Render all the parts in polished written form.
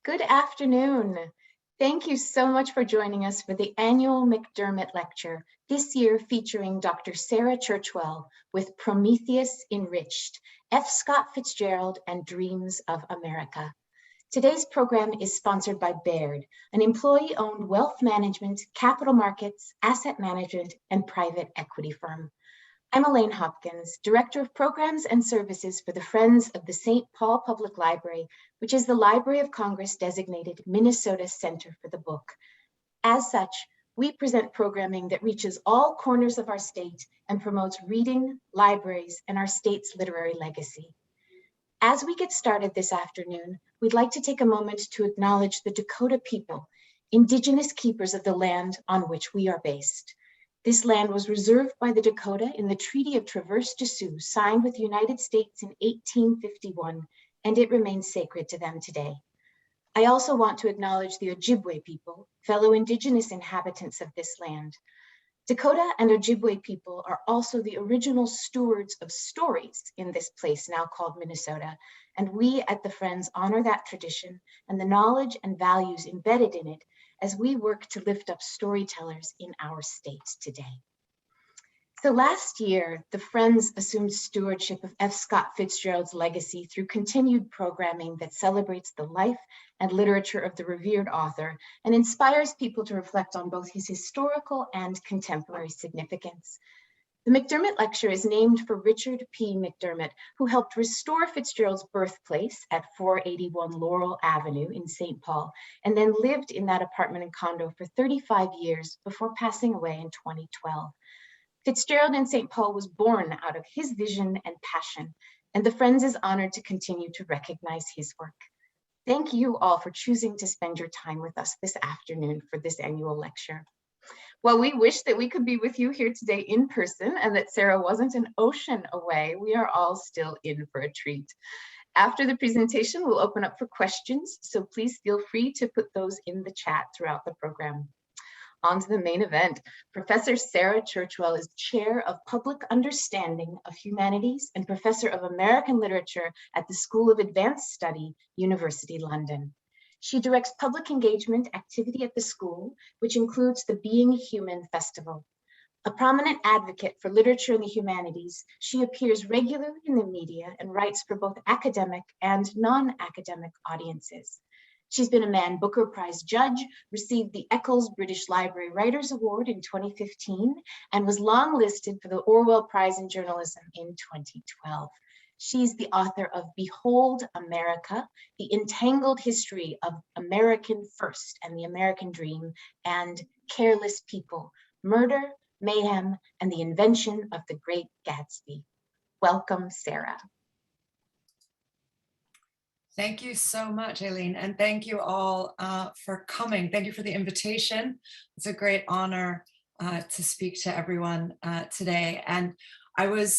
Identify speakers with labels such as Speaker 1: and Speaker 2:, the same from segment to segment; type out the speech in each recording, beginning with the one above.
Speaker 1: Good afternoon. Thank you so much for joining us for the annual McDermott Lecture, this year featuring Dr. Sarah Churchwell with Prometheus Enriched, F. Scott Fitzgerald and Dreams of America. Today's program is sponsored by Baird, an employee-owned wealth management, capital markets, asset management, and private equity firm. I'm Elaine Hopkins, Director of Programs and Services for the Friends of the St. Paul Public Library, which is the Library of Congress designated Minnesota Center for the Book. As such, we present programming that reaches all corners of our state and promotes reading, libraries, and our state's literary legacy. As we get started this afternoon, we'd like to take a moment to acknowledge the Dakota people, indigenous keepers of the land on which we are based. This land was reserved by the Dakota in the Treaty of Traverse de Sioux, signed with the United States in 1851, and it remains sacred to them today. I also want to acknowledge the Ojibwe people, fellow indigenous inhabitants of this land. Dakota and Ojibwe people are also the original stewards of stories in this place now called Minnesota, and we at the Friends honor that tradition and the knowledge and values embedded in it as we work to lift up storytellers in our state today. So last year, the Friends assumed stewardship of F. Scott Fitzgerald's legacy through continued programming that celebrates the life and literature of the revered author and inspires people to reflect on both his historical and contemporary significance. The McDermott Lecture is named for Richard P. McDermott, who helped restore Fitzgerald's birthplace at 481 Laurel Avenue in St. Paul, and then lived in that apartment and condo for 35 years before passing away in 2012. Fitzgerald in St. Paul was born out of his vision and passion, and the Friends is honored to continue to recognize his work. Thank you all for choosing to spend your time with us this afternoon for this annual lecture. While we wish that we could be with you here today in person and that Sarah wasn't an ocean away, we are all still in for a treat. After the presentation, we'll open up for questions, so please feel free to put those in the chat throughout the program. On to the main event. Professor Sarah Churchwell is Chair of Public Understanding of Humanities and Professor of American Literature at the School of Advanced Study, University London. She directs public engagement activity at the school, which includes the Being Human Festival. A prominent advocate for literature and the humanities, she appears regularly in the media and writes for both academic and non-academic audiences. She's been a Man Booker Prize judge, received the Eccles British Library Writers Award in 2015, and was longlisted for the Orwell Prize in Journalism in 2012. She's the author of Behold America, The Entangled History of American First and the American Dream, and Careless People, Murder, Mayhem, and the Invention of the Great Gatsby. Welcome, Sarah.
Speaker 2: Thank you so much, Aileen, and thank you all for coming. Thank you for the invitation. It's a great honor to speak to everyone today. And I was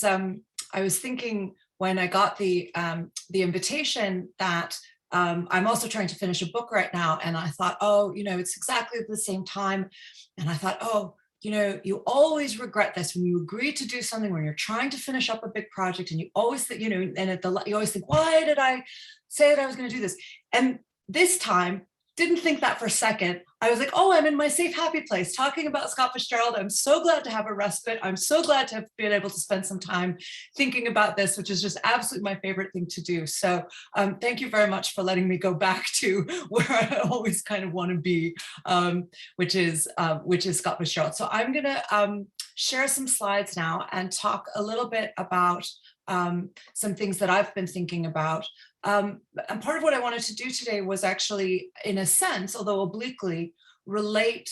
Speaker 2: thinking when I got the invitation that I'm also trying to finish a book right now, and I thought, oh, it's exactly at the same time, and I thought, oh, you always regret this when you agree to do something when you're trying to finish up a big project, and you always think, you always think, why did I say that I was going to do this? And this time, didn't think that for a second. I was like, oh, I'm in my safe, happy place talking about Scott Fitzgerald. I'm so glad to have a respite. I'm so glad to have been able to spend some time thinking about this, which is just absolutely my favorite thing to do. So thank you very much for letting me go back to where I always kind of want to be, which is Scott Fitzgerald. So I'm going to share some slides now and talk a little bit about some things that I've been thinking about. And part of what I wanted to do today was actually, in a sense, although obliquely, relate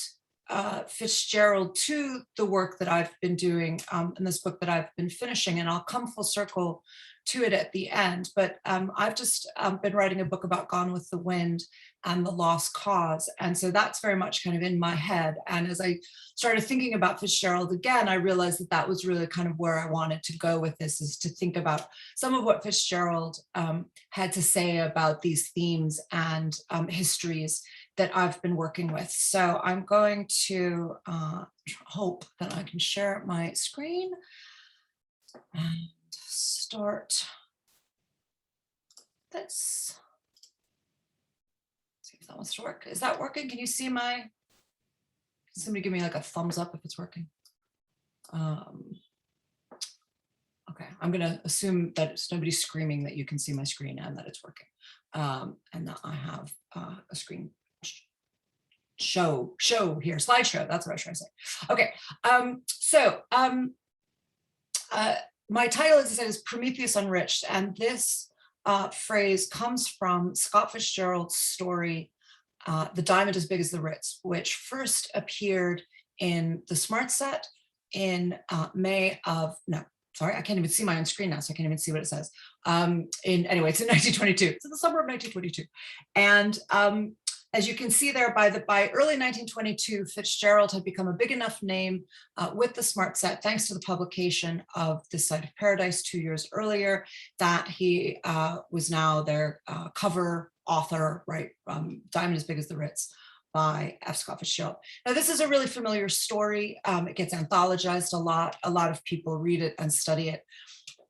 Speaker 2: Fitzgerald to the work that I've been doing in this book that I've been finishing, and I'll come full circle to it at the end. But I've just been writing a book about Gone with the Wind and the Lost Cause. And so that's very much kind of in my head. And as I started thinking about Fitzgerald again, I realized that that was really kind of where I wanted to go with this, is to think about some of what Fitzgerald had to say about these themes and histories that I've been working with. So I'm going to hope that I can share my screen and start this. If that wants to work. Is that working? Can you see can somebody give me like a thumbs up if it's working? Okay, I'm gonna assume that it's nobody's screaming that you can see my screen and that it's working. And that I have a screen show here, slideshow, that's what I was trying to say. Okay, my title, as I said, is Prometheus Unriched, and this phrase comes from Scott Fitzgerald's story, The Diamond as Big as the Ritz, which first appeared in the Smart Set in May of, no, sorry, I can't even see my own screen now, so I can't even see what it says. Anyway, it's in 1922. It's in the summer of 1922. And as you can see there, by early 1922, Fitzgerald had become a big enough name with the Smart Set, thanks to the publication of This Side of Paradise 2 years earlier, that he was now their cover author, right? Diamond as Big as the Ritz by F. Scott Fitzgerald. Now, this is a really familiar story. It gets anthologized a lot. A lot of people read it and study it.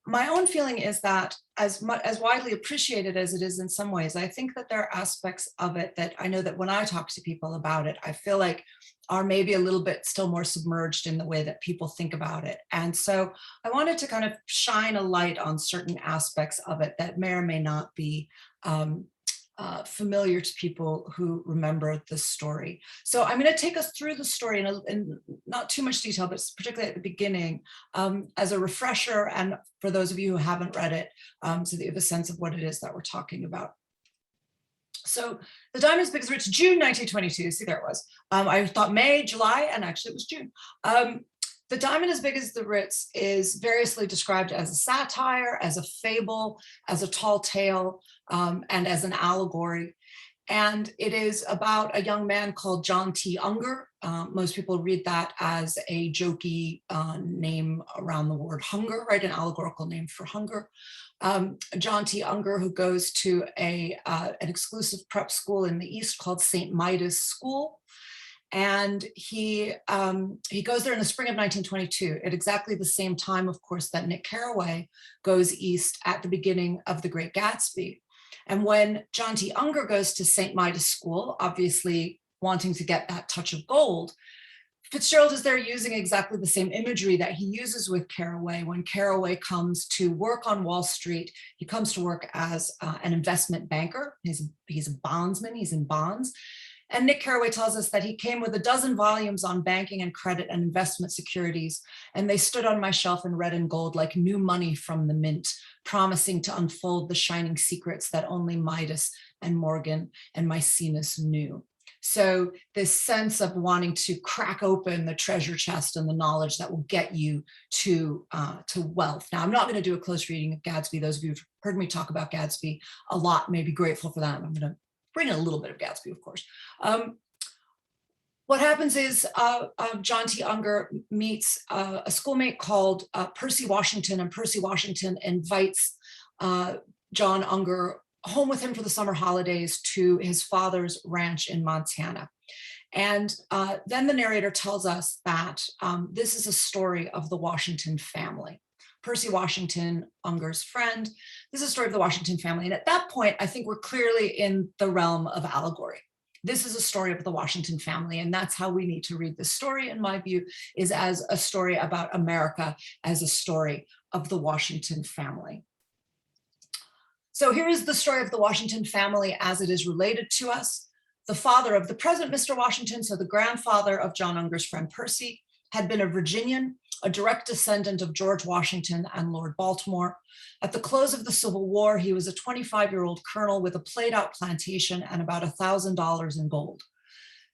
Speaker 2: My own feeling is that as widely appreciated as it is in some ways, I think that there are aspects of it that I know that when I talk to people about it, I feel like are maybe a little bit still more submerged in the way that people think about it. And so I wanted to kind of shine a light on certain aspects of it that may or may not be familiar to people who remember the story. So I'm going to take us through the story in not too much detail, but particularly at the beginning as a refresher, and for those of you who haven't read it, so that you have a sense of what it is that we're talking about. So The Diamond as Big as the Ritz, June 1922, see there it was. I thought May, July, and actually it was June. The Diamond as Big as the Ritz is variously described as a satire, as a fable, as a tall tale, and as an allegory. And it is about a young man called John T. Unger. Most people read that as a jokey name around the word hunger, right? An allegorical name for hunger. John T. Unger, who goes to an exclusive prep school in the East called St. Midas School. And he goes there in the spring of 1922, at exactly the same time, of course, that Nick Carraway goes east at the beginning of The Great Gatsby. And when John T. Unger goes to St. Midas School, obviously wanting to get that touch of gold, Fitzgerald is there using exactly the same imagery that he uses with Carraway. When Carraway comes to work on Wall Street, he comes to work as an investment banker. He's a bondsman, he's in bonds. And Nick Carraway tells us that he came with 12 volumes on banking and credit and investment securities, and they stood on my shelf in red and gold like new money from the mint, promising to unfold the shining secrets that only Midas and Morgan and Maecenas knew. So this sense of wanting to crack open the treasure chest and the knowledge that will get you to wealth. Now, I'm not going to do a close reading of Gatsby. Those of you who've heard me talk about Gatsby a lot may be grateful for that. I'm going to bring in a little bit of Gatsby, of course. What happens is John T. Unger meets a schoolmate called Percy Washington, and Percy Washington invites John Unger home with him for the summer holidays to his father's ranch in Montana. And then the narrator tells us that this is a story of the Washington family. Percy Washington, Unger's friend. This is a story of the Washington family. And at that point, I think we're clearly in the realm of allegory. This is a story of the Washington family. And that's how we need to read this story, in my view, is as a story about America, as a story of the Washington family. So here is the story of the Washington family as it is related to us. The father of the present Mr. Washington, so the grandfather of John Unger's friend Percy, had been a Virginian, a direct descendant of George Washington and Lord Baltimore. At the close of the Civil War, he was a 25-year-old colonel with a played-out plantation and about $1,000 in gold.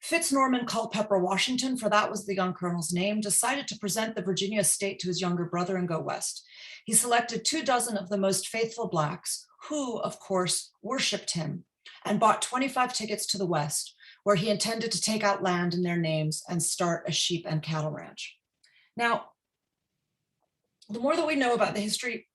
Speaker 2: Fitz-Norman Culpeper Washington, for that was the young colonel's name, decided to present the Virginia estate to his younger brother and go west. He selected 24 of the most faithful Blacks, who, of course, worshipped him, and bought 25 tickets to the west, where he intended to take out land in their names and start a sheep and cattle ranch. Now, the more that we know about the history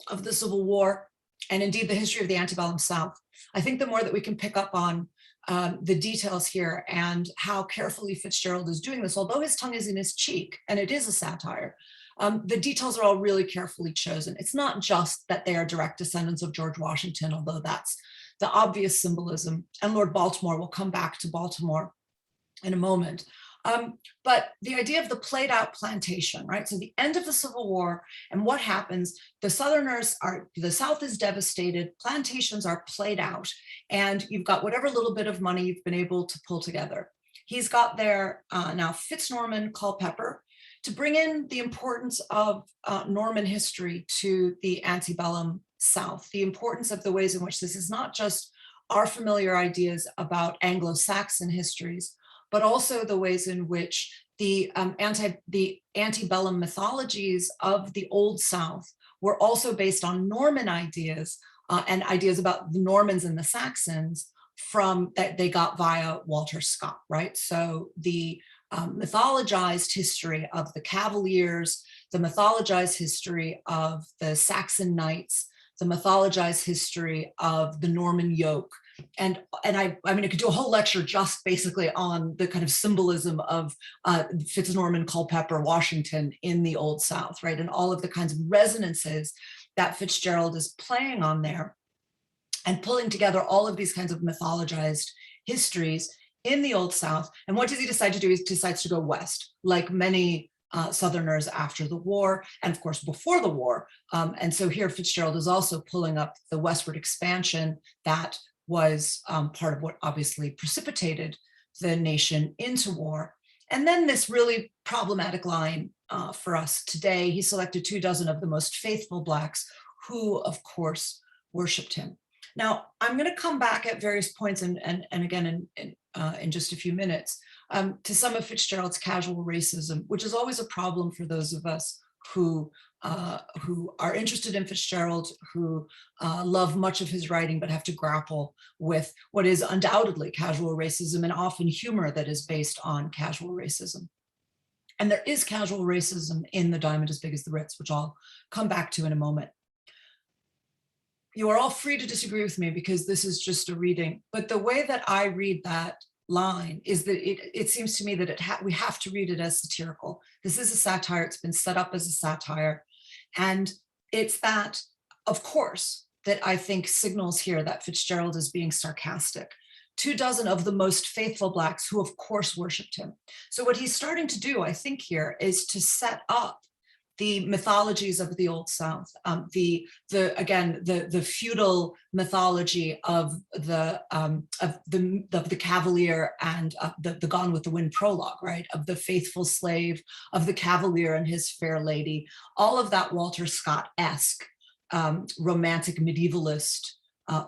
Speaker 2: of the Civil War, and indeed the history of the antebellum South, I think the more that we can pick up on the details here and how carefully Fitzgerald is doing this, although his tongue is in his cheek, and it is a satire, the details are all really carefully chosen. It's not just that they are direct descendants of George Washington, although that's the obvious symbolism. And Lord Baltimore, we'll come back to Baltimore in a moment. But the idea of the played out plantation, right? So the end of the Civil War, and what happens, the South is devastated, plantations are played out, and you've got whatever little bit of money you've been able to pull together. He's got there now Fitz-Norman Culpeper to bring in the importance of Norman history to the antebellum South, the importance of the ways in which this is not just our familiar ideas about Anglo-Saxon histories, but also the ways in which the antebellum mythologies of the Old South were also based on Norman ideas and ideas about the Normans and the Saxons from that they got via Walter Scott, right? So the mythologized history of the Cavaliers, the mythologized history of the Saxon Knights, the mythologized history of the Norman yoke. And I mean, I could do a whole lecture just basically on the kind of symbolism of Fitz-Norman Culpeper Washington in the Old South, right? And all of the kinds of resonances that Fitzgerald is playing on there and pulling together all of these kinds of mythologized histories in the Old South. And what does he decide to do? He decides to go west, like many Southerners after the war, and of course before the war. And so here Fitzgerald is also pulling up the westward expansion that was part of what obviously precipitated the nation into war. And then this really problematic line for us today, he selected 24 of the most faithful Blacks who, of course, worshiped him. Now, I'm going to come back at various points and again in just a few minutes to some of Fitzgerald's casual racism, which is always a problem for those of us who are interested in Fitzgerald, who love much of his writing, but have to grapple with what is undoubtedly casual racism and often humor that is based on casual racism. And there is casual racism in The Diamond as Big as the Ritz, which I'll come back to in a moment. You are all free to disagree with me because this is just a reading, but the way that I read that line is that it seems to me that we have to read it as satirical. This is a satire. It's been set up as a satire. And it's that, of course, that I think signals here that Fitzgerald is being sarcastic. 24 of the most faithful Blacks who, of course, worshiped him. So what he's starting to do, I think, here is to set up the mythologies of the Old South, the feudal mythology of the Cavalier and the Gone with the Wind prologue, right? Of the faithful slave, of the Cavalier and his fair lady, all of that Walter Scott-esque romantic medievalist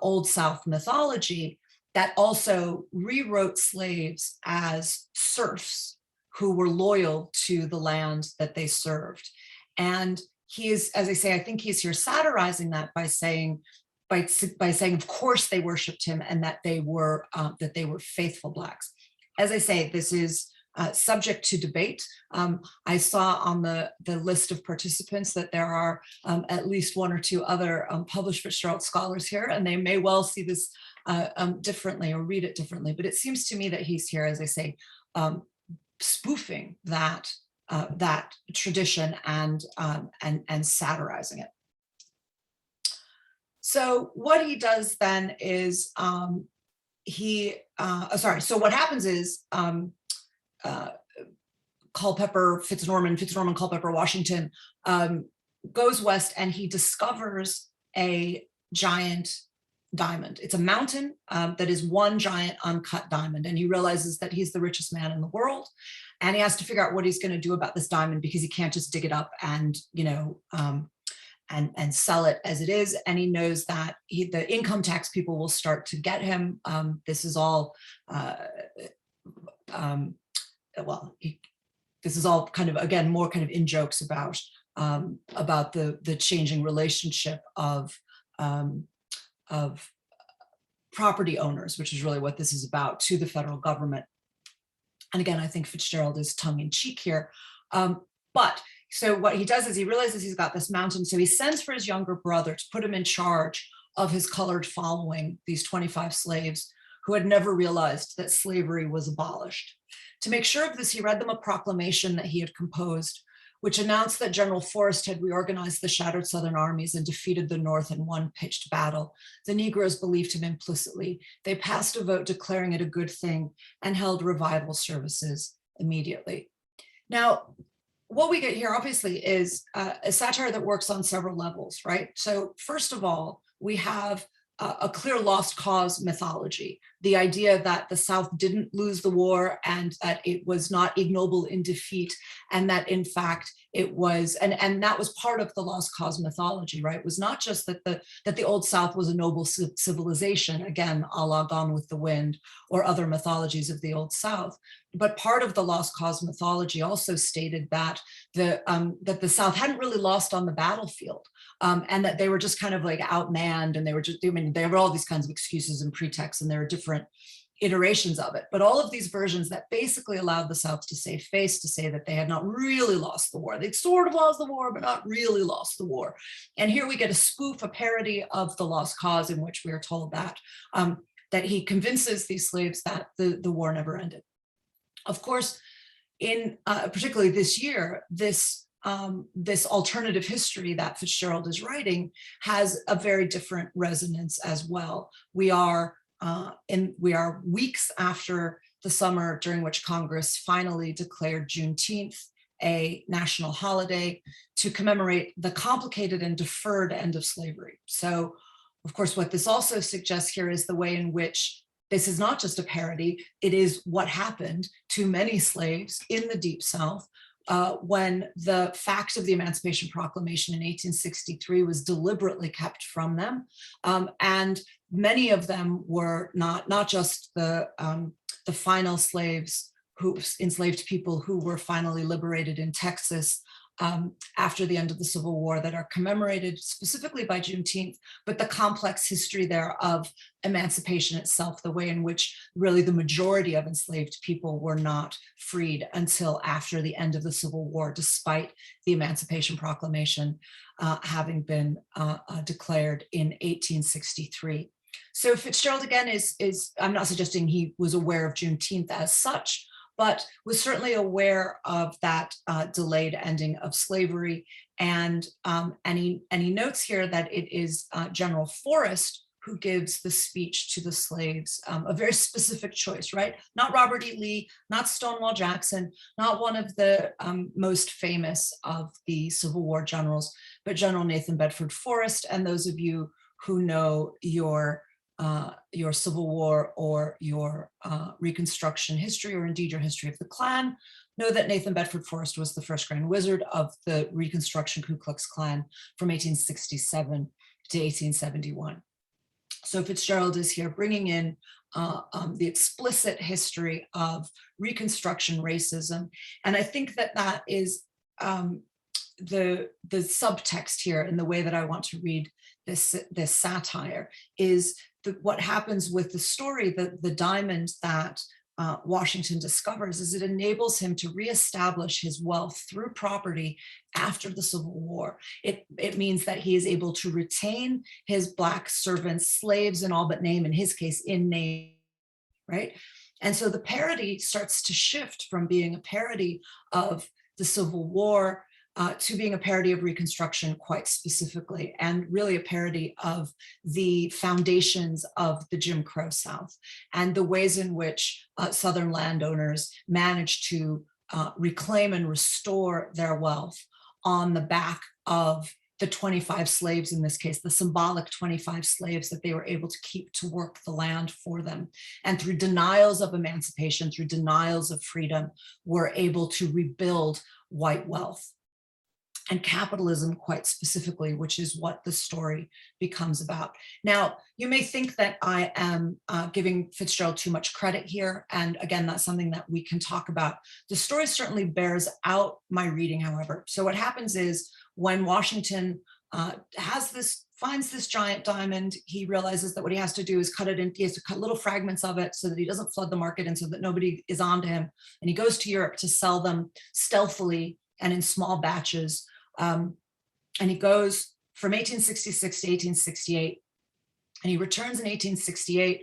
Speaker 2: Old South mythology that also rewrote slaves as serfs who were loyal to the land that they served. And he is, as I say, I think he's here satirizing that by saying, of course they worshipped him and that they were faithful Blacks. As I say, this is subject to debate. I saw on the list of participants that there are at least one or two other published Fitzgerald scholars here, and they may well see this differently or read it differently. But it seems to me that he's here, as I say, spoofing that tradition and satirizing it. So what he does then is so what happens is Fitz-Norman Culpeper Washington goes west and he discovers a giant diamond. It's a mountain that is one giant uncut diamond, and he realizes that he's the richest man in the world, and he has to figure out what he's going to do about this diamond because he can't just dig it up and and sell it as it is. And he knows that the income tax people will start to get him. This is all this is all kind of, again, more kind of in jokes about the changing relationship of property owners, which is really what this is about, to the federal government. And again, I think Fitzgerald is tongue-in-cheek here. But so what he does is he realizes he's got this mountain, so he sends for his younger brother to put him in charge of his colored following, these 25 slaves who had never realized that slavery was abolished. To make sure of this, he read them a proclamation that he had composed, which announced that General Forrest had reorganized the shattered Southern armies and defeated the North in one pitched battle. The Negroes believed him implicitly. They passed a vote declaring it a good thing and held revival services immediately. Now, what we get here obviously is a satire that works on several levels, right? So first of all, we have a clear lost cause mythology, the idea that the South didn't lose the war and that it was not ignoble in defeat, and that in fact it was, and that was part of the lost cause mythology, right? It was not just that the Old South was a noble civilization, again, a la Gone with the Wind or other mythologies of the Old South, but part of the lost cause mythology also stated that the South hadn't really lost on the battlefield, and that they were just kind of like outmanned, and they were just, I mean, there were all these kinds of excuses and pretexts, and there are different iterations of it. But all of these versions that basically allowed the South to save face, to say that they had not really lost the war. They'd sort of lost the war, but not really lost the war. And here we get a spoof, a parody of the lost cause, in which we are told that, that he convinces these slaves that the war never ended. Of course, in particularly this year, this alternative history that Fitzgerald is writing has a very different resonance as well. We are weeks after the summer during which Congress finally declared Juneteenth a national holiday to commemorate the complicated and deferred end of slavery. So, of course, what this also suggests here is the way in which this is not just a parody, it is what happened to many slaves in the Deep South when the fact of the Emancipation Proclamation in 1863 was deliberately kept from them. And many of them were not just the final slaves, enslaved people who were finally liberated in Texas after the end of the Civil War, that are commemorated specifically by Juneteenth, but the complex history there of emancipation itself, the way in which really the majority of enslaved people were not freed until after the end of the Civil War, despite the Emancipation Proclamation having been declared in 1863. So Fitzgerald, again, is I'm not suggesting he was aware of Juneteenth as such, but was certainly aware of that delayed ending of slavery. And he notes here that it is General Forrest who gives the speech to the slaves, a very specific choice, right? Not Robert E. Lee, not Stonewall Jackson, not one of the most famous of the Civil War generals, but General Nathan Bedford Forrest. And those of you who know your Civil War or your Reconstruction history, or indeed your history of the Klan, know that Nathan Bedford Forrest was the first Grand Wizard of the Reconstruction Ku Klux Klan from 1867 to 1871. So Fitzgerald is here bringing in the explicit history of Reconstruction racism. And I think that that is the subtext here in the way that I want to read this satire, is what happens with the story, the diamond that Washington discovers, is it enables him to reestablish his wealth through property after the Civil War. It means that he is able to retain his Black servants, slaves in all but name, in his case, in name, right? And so the parody starts to shift from being a parody of the Civil War to being a parody of Reconstruction quite specifically, and really a parody of the foundations of the Jim Crow South and the ways in which Southern landowners managed to reclaim and restore their wealth on the back of the 25 slaves, in this case, the symbolic 25 slaves that they were able to keep to work the land for them. And through denials of emancipation, through denials of freedom, were able to rebuild white wealth and capitalism quite specifically, which is what the story becomes about. Now, you may think that I am giving Fitzgerald too much credit here. And again, that's something that we can talk about. The story certainly bears out my reading, however. So what happens is when Washington finds this giant diamond, he realizes that what he has to do is cut it in, he has to cut little fragments of it so that he doesn't flood the market and so that nobody is onto him. And he goes to Europe to sell them stealthily and in small batches. And he goes from 1866 to 1868, and he returns in 1868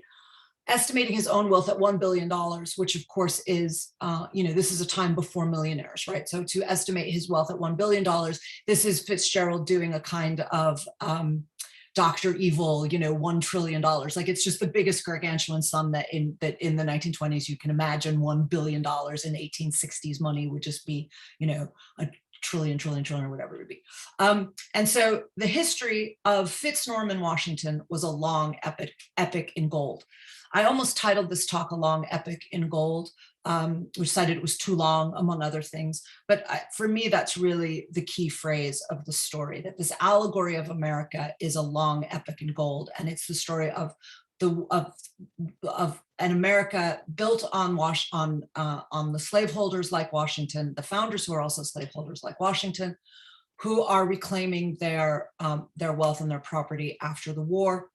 Speaker 2: estimating his own wealth at $1 billion, which of course is, this is a time before millionaires, right? So to estimate his wealth at $1 billion, this is Fitzgerald doing a kind of Dr. Evil, $1 trillion. Like, it's just the biggest gargantuan sum that in the 1920s you can imagine. $1 billion in 1860s money would just be, a trillion, whatever it would be. And so the history of Fitz Norman Washington was a long epic in gold. I almost titled this talk A Long Epic in Gold, which cited it was too long, among other things. But for me, that's really the key phrase of the story, that this allegory of America is a long epic in gold. And it's the story of an America built on the slaveholders like Washington, the founders who are also slaveholders like Washington, who are reclaiming their wealth and their property after the war.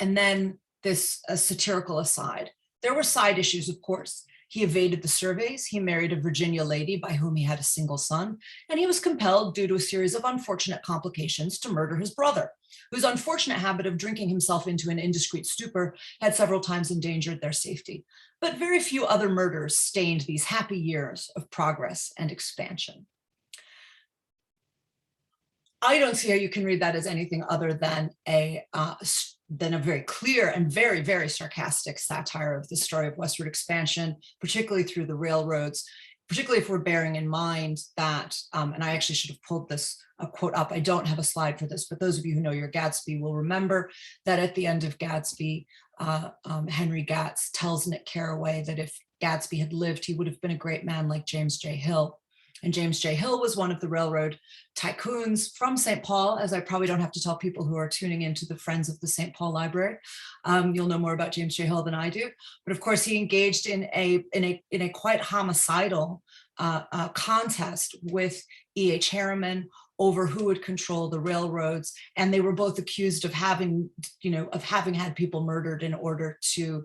Speaker 2: And then this satirical aside. There were side issues, of course. He evaded the surveys. He married a Virginia lady by whom he had a single son, and he was compelled, due to a series of unfortunate complications, to murder his brother, whose unfortunate habit of drinking himself into an indiscreet stupor had several times endangered their safety. But very few other murders stained these happy years of progress and expansion. I don't see how you can read that as anything other than a very clear and very, very sarcastic satire of the story of westward expansion, particularly through the railroads, particularly if we're bearing in mind that, and I actually should have pulled this quote up. I don't have a slide for this, but those of you who know your Gatsby will remember that at the end of Gatsby, Henry Gatz tells Nick Carraway that if Gatsby had lived, he would have been a great man like James J. Hill. And James J. Hill was one of the railroad tycoons from St. Paul, as I probably don't have to tell people who are tuning into the Friends of the St. Paul Library. You'll know more about James J. Hill than I do. But of course, he engaged in a quite homicidal contest with E.H. Harriman over who would control the railroads. And they were both accused of having had people murdered in order to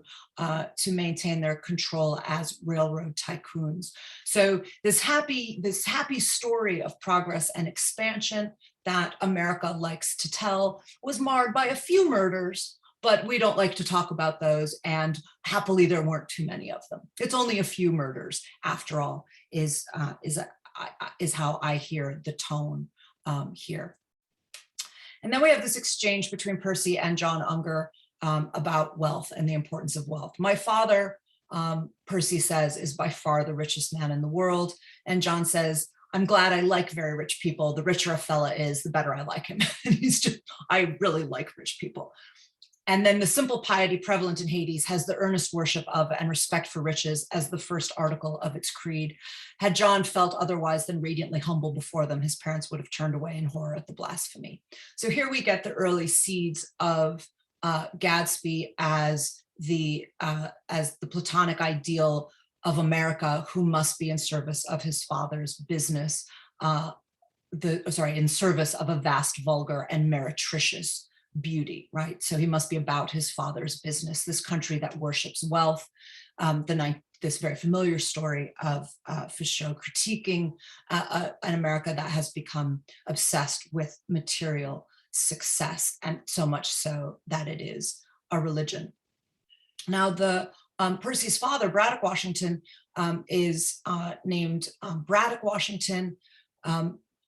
Speaker 2: maintain their control as railroad tycoons. So this happy story of progress and expansion that America likes to tell was marred by a few murders, but we don't like to talk about those. And happily, there weren't too many of them. It's only a few murders, after all, is how I hear the tone here. And then we have this exchange between Percy and John Unger about wealth and the importance of wealth. My father, Percy says, is by far the richest man in the world. And John says, I'm glad I like very rich people. The richer a fella is, the better I like him. And I really like rich people. And then the simple piety prevalent in Hades has the earnest worship of and respect for riches as the first article of its creed. Had John felt otherwise than radiantly humble before them, his parents would have turned away in horror at the blasphemy. So here we get the early seeds of Gatsby as the Platonic ideal of America, who must be in service of his father's business, in service of a vast, vulgar, and meretricious beauty, right? So he must be about his father's business, this country that worships wealth. This very familiar story of Fitzgerald critiquing an America that has become obsessed with material success, and so much so that it is a religion. Now, Percy's father, Braddock Washington, is named Braddock Washington.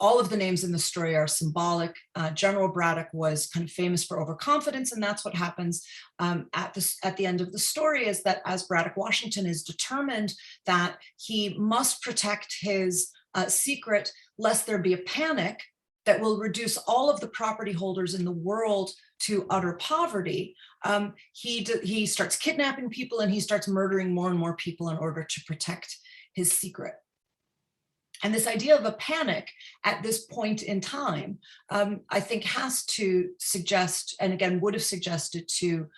Speaker 2: All of the names in the story are symbolic. General Braddock was kind of famous for overconfidence, and that's what happens at the end of the story, is that as Braddock Washington is determined that he must protect his secret lest there be a panic that will reduce all of the property holders in the world to utter poverty, he starts kidnapping people and he starts murdering more and more people in order to protect his secret. And this idea of a panic at this point in time, I think, has to suggest, and again would have suggested to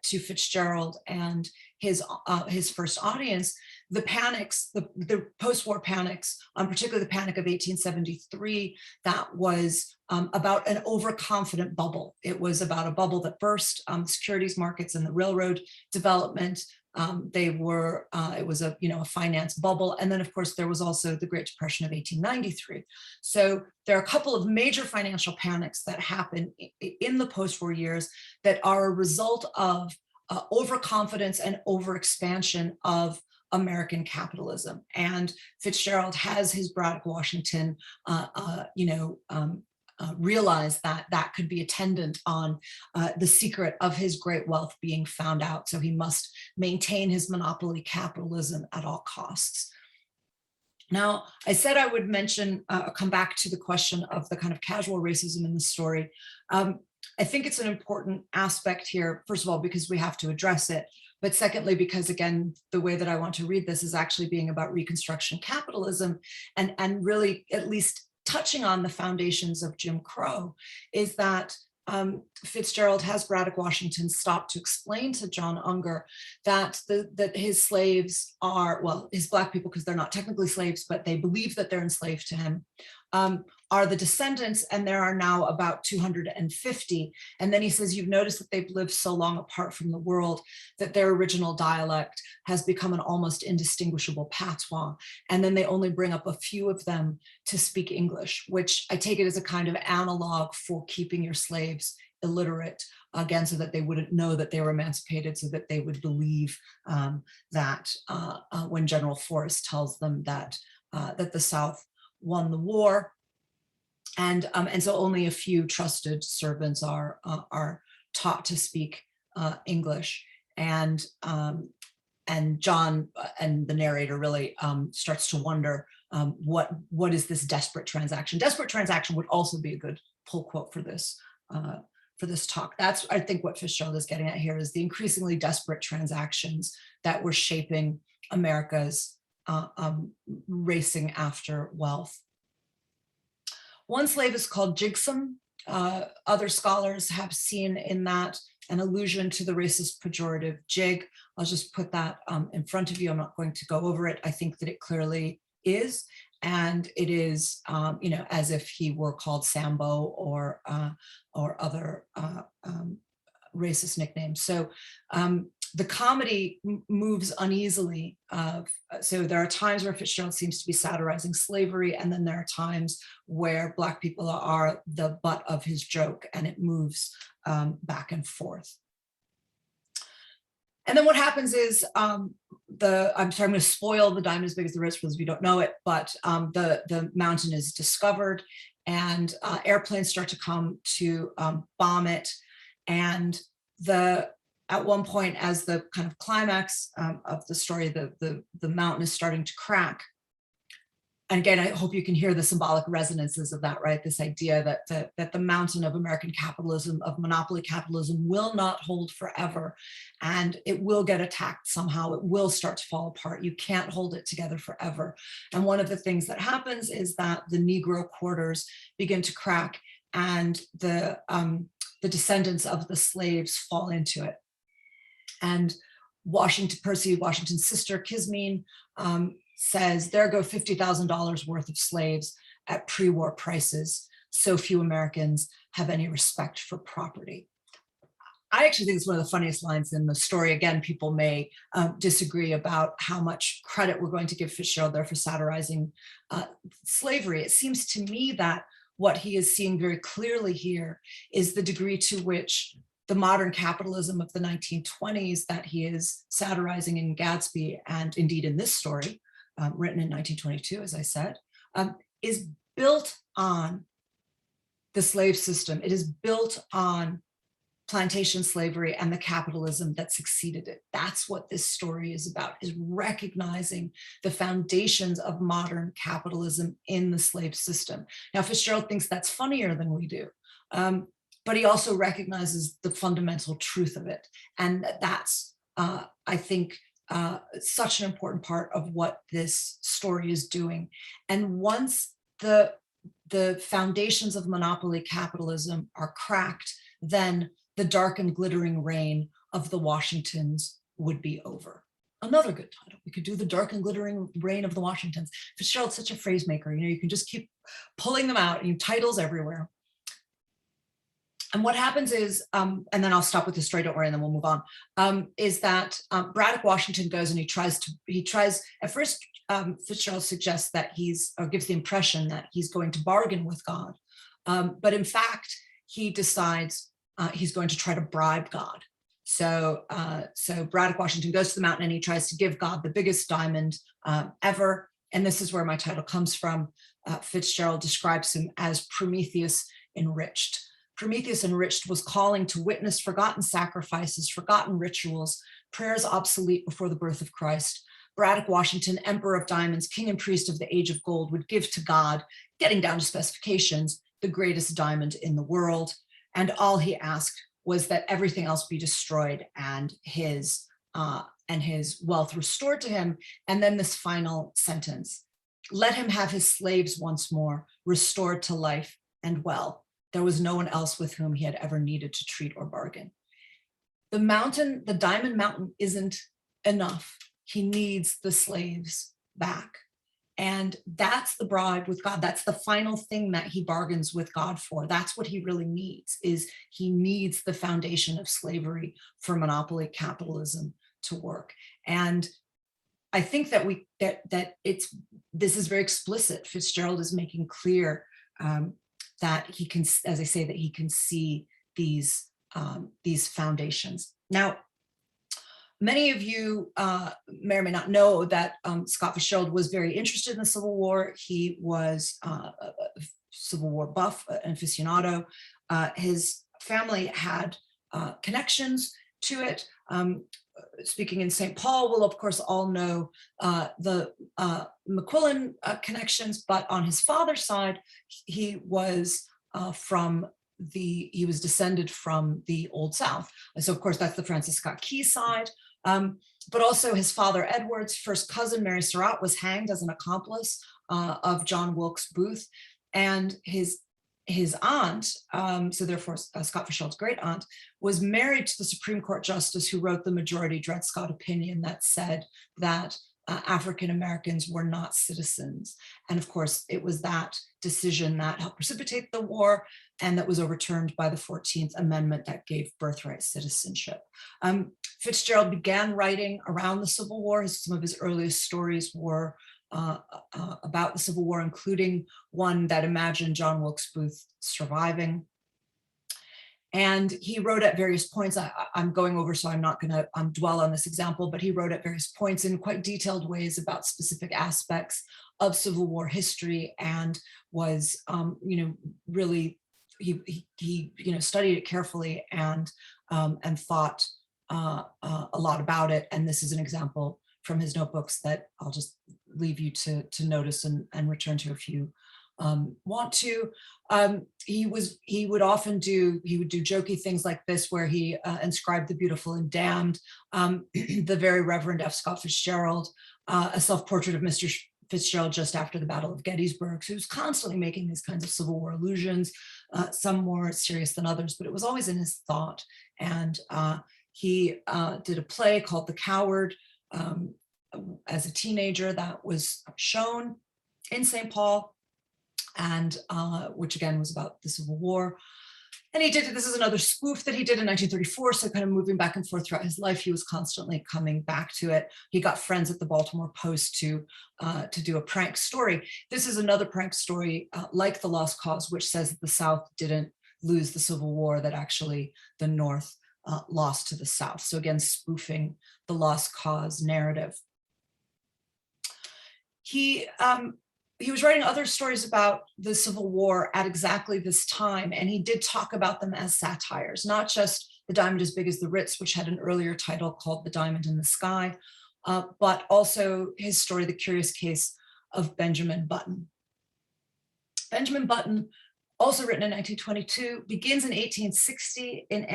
Speaker 2: Fitzgerald and his first audience, the panics, the post-war panics, particularly the Panic of 1873, that was about an overconfident bubble. It was about a bubble that burst, securities markets and the railroad development. It was a finance bubble. And then of course there was also the Great Depression of 1893. So there are a couple of major financial panics that happen in the post-war years that are a result of overconfidence and overexpansion of American capitalism. And Fitzgerald has his Braddock Washington, realize that that could be attendant on the secret of his great wealth being found out. So he must maintain his monopoly capitalism at all costs. Now, I said I would mention, come back to the question of the kind of casual racism in the story. I think it's an important aspect here, first of all, because we have to address it. But secondly, because again, the way that I want to read this is actually being about Reconstruction capitalism and really at least touching on the foundations of Jim Crow, is that Fitzgerald has Braddock Washington stop to explain to John Unger that that his slaves are, well, his Black people, because they're not technically slaves, but they believe that they're enslaved to him, are the descendants, and there are now about 250. And then he says, you've noticed that they've lived so long apart from the world that their original dialect has become an almost indistinguishable patois. And then they only bring up a few of them to speak English, which I take it as a kind of analog for keeping your slaves illiterate, again, so that they wouldn't know that they were emancipated, so that they would believe that when General Forrest tells them that the South won the war. And so only a few trusted servants are taught to speak English. And John and the narrator really starts to wonder what is this desperate transaction? Desperate transaction would also be a good pull quote for this talk. That's, I think, what Fitzgerald is getting at here, is the increasingly desperate transactions that were shaping America's racing after wealth. One slave is called Jigsum. Other scholars have seen in that an allusion to the racist pejorative jig. I'll just put that in front of you. I'm not going to go over it. I think that it clearly is. And it is, as if he were called Sambo or other racist nicknames. So the comedy moves uneasily. So there are times where Fitzgerald seems to be satirizing slavery, and then there are times where Black people are the butt of his joke, and it moves back and forth. And then what happens is, I'm going to spoil The Diamond as Big as the Ritz for those of you who don't know it, but the mountain is discovered, and airplanes start to come to bomb it. And at one point, as the kind of climax of the story, the mountain is starting to crack. And again, I hope you can hear the symbolic resonances of that, right? This idea that the mountain of American capitalism, of monopoly capitalism, will not hold forever, and it will get attacked somehow. It will start to fall apart. You can't hold it together forever. And one of the things that happens is that the Negro quarters begin to crack, and the descendants of the slaves fall into it. And Percy Washington's sister, Kismine, says, there go $50,000 worth of slaves at pre-war prices. So few Americans have any respect for property. I actually think it's one of the funniest lines in the story. Again, people may disagree about how much credit we're going to give Fitzgerald there for satirizing slavery. It seems to me that what he is seeing very clearly here is the degree to which the modern capitalism of the 1920s that he is satirizing in Gatsby, and indeed in this story, written in 1922, as I said, is built on the slave system. It is built on plantation slavery and the capitalism that succeeded it. That's what this story is about, is recognizing the foundations of modern capitalism in the slave system. Now, Fitzgerald thinks that's funnier than we do, but he also recognizes the fundamental truth of it. And that's, I think, such an important part of what this story is doing. And once the foundations of monopoly capitalism are cracked, then the dark and glittering reign of the Washingtons would be over. Another good title. We could do The Dark and Glittering Reign of the Washingtons. Fitzgerald's such a phrase maker. You can just keep pulling them out, and titles everywhere. And what happens is, and then I'll stop with the story, don't worry, and then we'll move on, is that Braddock Washington goes and he tries, at first Fitzgerald suggests that or gives the impression that he's going to bargain with God. But in fact, he decides he's going to try to bribe God. So Braddock Washington goes to the mountain and he tries to give God the biggest diamond ever. And this is where my title comes from. Fitzgerald describes him as Prometheus enriched. Prometheus enriched was calling to witness forgotten sacrifices, forgotten rituals, prayers obsolete before the birth of Christ. Braddock Washington, Emperor of Diamonds, King and Priest of the Age of Gold, would give to God, getting down to specifications, the greatest diamond in the world. And all he asked was that everything else be destroyed and his wealth restored to him. And then this final sentence: let him have his slaves once more, restored to life and well. There was no one else with whom he had ever needed to treat or bargain. The mountain, the diamond mountain, isn't enough. He needs the slaves back. And that's the bribe with God. That's the final thing that he bargains with God for. That's what he really needs, is he needs the foundation of slavery for monopoly capitalism to work. And I think that this is very explicit. Fitzgerald is making clear that he can, as I say, that he can see these foundations. Now, many of you may or may not know that Scott Fitzgerald was very interested in the Civil War. He was a Civil War buff, an aficionado. His family had connections to it. Speaking in St. Paul, we'll of course all know the McQuillan connections, but on his father's side, he was descended from the Old South. And so of course that's the Francis Scott Key side. But also his father, Edward's first cousin, Mary Surratt, was hanged as an accomplice of John Wilkes Booth. And his aunt, so therefore Scott Fitzgerald's great aunt, was married to the Supreme Court Justice who wrote the majority Dred Scott opinion that said that African Americans were not citizens. And of course, it was that decision that helped precipitate the war and that was overturned by the 14th Amendment that gave birthright citizenship. Fitzgerald began writing around the Civil War. Some of his earliest stories were about the Civil War, including one that imagined John Wilkes Booth surviving. And he wrote at various points, I'm going over, so I'm not going to dwell on this example, but he wrote at various points in quite detailed ways about specific aspects of Civil War history, and was, really, he studied it carefully and thought a lot about it. And this is an example from his notebooks that I'll just leave you to notice and return to if you want to. He would do jokey things like this, where he inscribed the beautiful and damned. The very Reverend F. Scott Fitzgerald, a self-portrait of Mr. Fitzgerald just after the Battle of Gettysburg, who's constantly making these kinds of Civil War allusions, some more serious than others, but it was always in his thought. And he did a play called The Coward as a teenager that was shown in St. Paul, and which again was about the Civil War. And this is another spoof that he did in 1934, so kind of moving back and forth throughout his life, he was constantly coming back to it. He got friends at the Baltimore Post to do a prank story. This is another prank story like The Lost Cause, which says that the South didn't lose the Civil War, that actually the North lost to the South. So again, spoofing the Lost Cause narrative. He was writing other stories about the Civil War at exactly this time, and he did talk about them as satires, not just The Diamond as Big as the Ritz, which had an earlier title called The Diamond in the Sky, but also his story, The Curious Case of Benjamin Button. Benjamin Button, also written in 1922, begins in 1860 in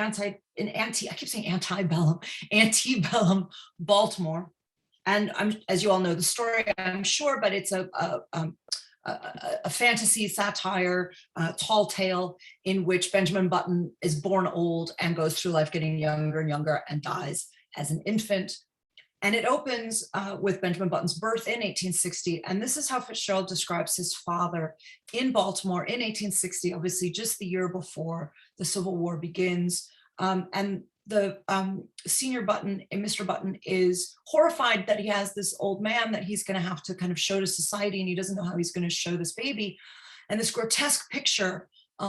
Speaker 2: antebellum Baltimore. And as you all know the story, I'm sure, but it's a fantasy satire, tall tale in which Benjamin Button is born old and goes through life getting younger and younger and dies as an infant. And it opens with Benjamin Button's birth in 1860. And this is how Fitzgerald describes his father in Baltimore in 1860, obviously just the year before the Civil War begins. And the senior Button, Mr. Button, is horrified that he has this old man that he's going to have to kind of show to society, and he doesn't know how he's going to show this baby. And this grotesque picture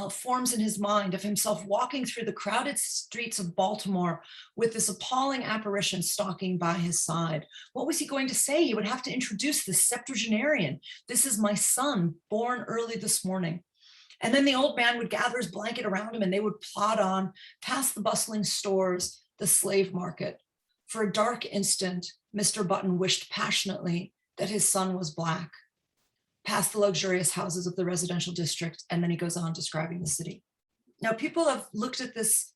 Speaker 2: forms in his mind of himself walking through the crowded streets of Baltimore with this appalling apparition stalking by his side. What was he going to say? He would have to introduce the septuagenarian. This is my son, born early this morning. And then the old man would gather his blanket around him and they would plod on past the bustling stores, the slave market. For a dark instant, Mr. Button wished passionately that his son was Black. Past the luxurious houses of the residential district, and then he goes on describing the city. Now, people have looked at this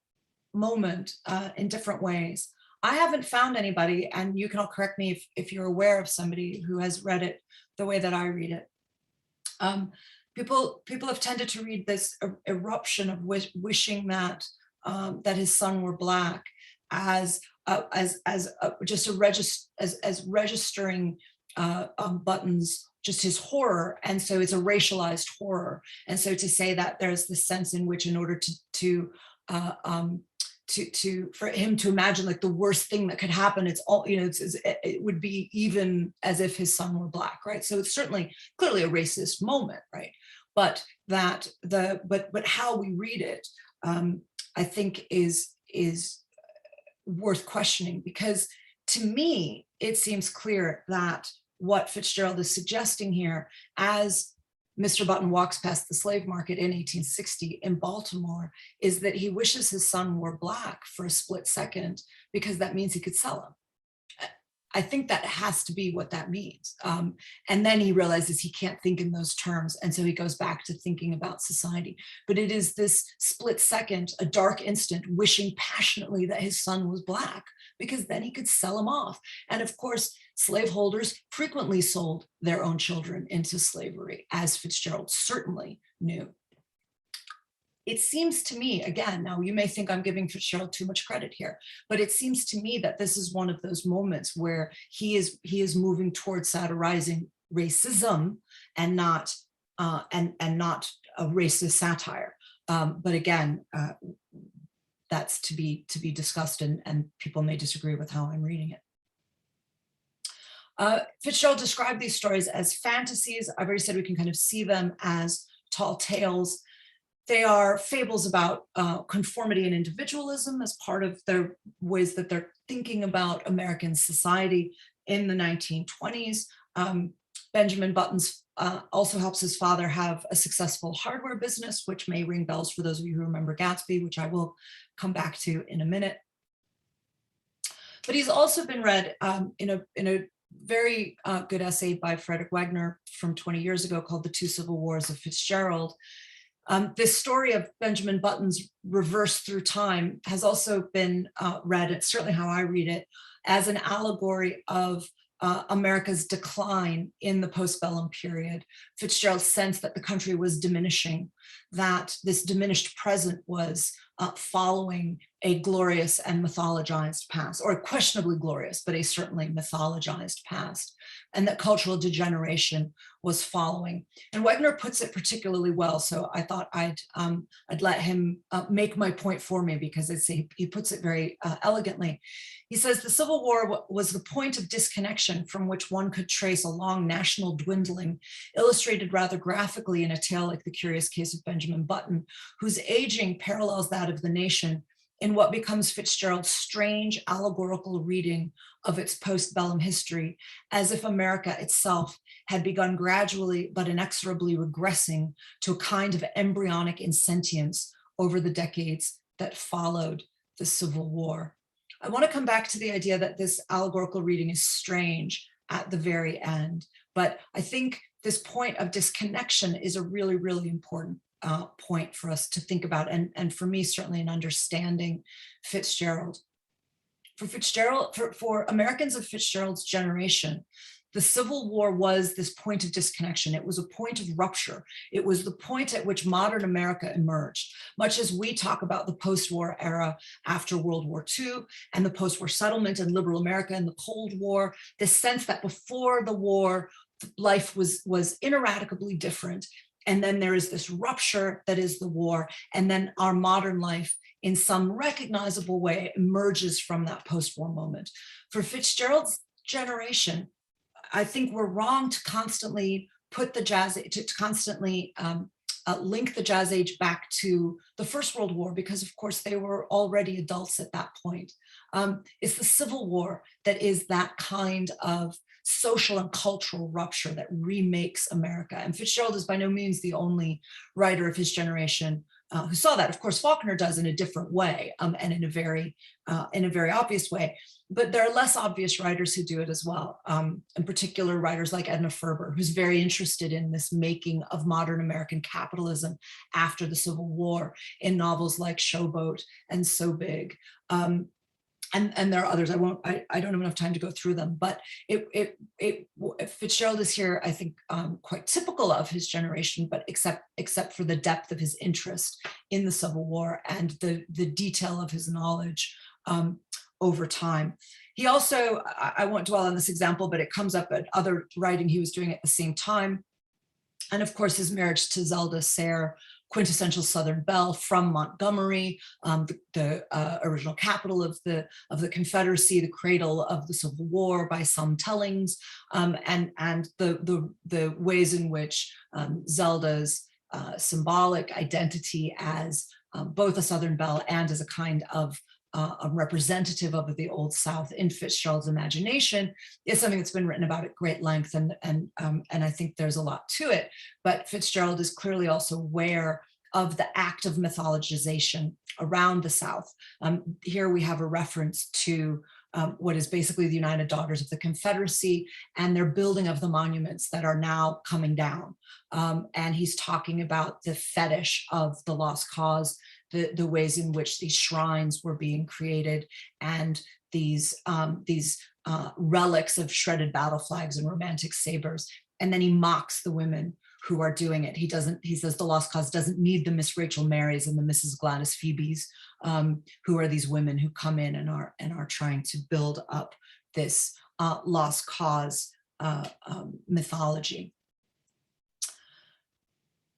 Speaker 2: moment in different ways. I haven't found anybody, and you can all correct me if you're aware of somebody who has read it the way that I read it. People have tended to read this eruption of wishing that that his son were Black as just registering Button's just his horror, and so it's a racialized horror. And so to say that there's the sense in which, in order for him to imagine like the worst thing that could happen, it's all, you know, it would be even as if his son were Black, right? So it's certainly clearly a racist moment, right? But that but how we read it, I think is worth questioning, because to me it seems clear that what Fitzgerald is suggesting here, as Mr. Button walks past the slave market in 1860 in Baltimore, is that he wishes his son were Black for a split second, because that means he could sell him. I think that has to be what that means. And then he realizes he can't think in those terms. And so he goes back to thinking about society. But it is this split second, a dark instant, wishing passionately that his son was Black, because then he could sell him off. And of course, slaveholders frequently sold their own children into slavery, as Fitzgerald certainly knew. It seems to me, again, now you may think I'm giving Fitzgerald too much credit here, but it seems to me that this is one of those moments where he is moving towards satirizing racism and not a racist satire. But again, that's to be discussed, and people may disagree with how I'm reading it. Fitzgerald described these stories as fantasies. I've already said we can kind of see them as tall tales. They are fables about conformity and individualism as part of their ways that they're thinking about American society in the 1920s. Benjamin Button's also helps his father have a successful hardware business, which may ring bells for those of you who remember Gatsby, which I will come back to in a minute. But he's also been read in a very good essay by Frederick Wegener from 20 years ago called The Two Civil Wars of Fitzgerald. This story of Benjamin Button's reverse through time has also been read, it's certainly how I read it, as an allegory of America's decline in the postbellum period. Fitzgerald sensed that the country was diminishing, that this diminished present was following a glorious and mythologized past, or questionably glorious, but a certainly mythologized past, and that cultural degeneration was following. And Wegener puts it particularly well, so I thought I'd let him make my point for me, because he puts it very elegantly. He says, the Civil War was the point of disconnection from which one could trace a long national dwindling, illustrated rather graphically in a tale like The Curious Case of Benjamin Button, whose aging parallels that of the nation in what becomes Fitzgerald's strange allegorical reading of its postbellum history, as if America itself had begun gradually but inexorably regressing to a kind of embryonic insentience over the decades that followed the Civil War. I want to come back to the idea that this allegorical reading is strange at the very end, but I think this point of disconnection is a really, really important point for us to think about, and for me, certainly in understanding Fitzgerald. For Americans of Fitzgerald's generation, the Civil War was this point of disconnection. It was a point of rupture. It was the point at which modern America emerged. Much as we talk about the post-war era after World War II and the post-war settlement and liberal America and the Cold War, this sense that before the war, life was ineradicably different. And then there is this rupture that is the war. And then our modern life, in some recognizable way, emerges from that post-war moment. For Fitzgerald's generation, I think we're wrong to constantly put the jazz, to constantly link the Jazz Age back to the First World War, because of course they were already adults at that point. It's the Civil War that is that kind of social and cultural rupture that remakes America. And Fitzgerald is by no means the only writer of his generation who saw that. Of course, Faulkner does in a different way, and in a very obvious way. But there are less obvious writers who do it as well. In particular, writers like Edna Ferber, who's very interested in this making of modern American capitalism after the Civil War in novels like Showboat and So Big. And there are others. I don't have enough time to go through them, but Fitzgerald is here, I think, quite typical of his generation, but except for the depth of his interest in the Civil War and the detail of his knowledge over time. He also, I won't dwell on this example, but it comes up at other writing he was doing at the same time. And of course, his marriage to Zelda Sayre, quintessential Southern belle from Montgomery, the original capital of the Confederacy, the cradle of the Civil War by some tellings, and the ways in which Zelda's symbolic identity as both a Southern belle and as a kind of a representative of the Old South in Fitzgerald's imagination is something that's been written about at great length, and I think there's a lot to it. But Fitzgerald is clearly also aware of the act of mythologization around the South. Here we have a reference to what is basically the United Daughters of the Confederacy and their building of the monuments that are now coming down. And he's talking about the fetish of the lost cause, the ways in which these shrines were being created, and these relics of shredded battle flags and romantic sabers. And then he mocks the women who are doing it. He says the lost cause doesn't need the Miss Rachel Marys and the Mrs. Gladys Phoebes, who are these women who come in and are trying to build up this lost cause mythology.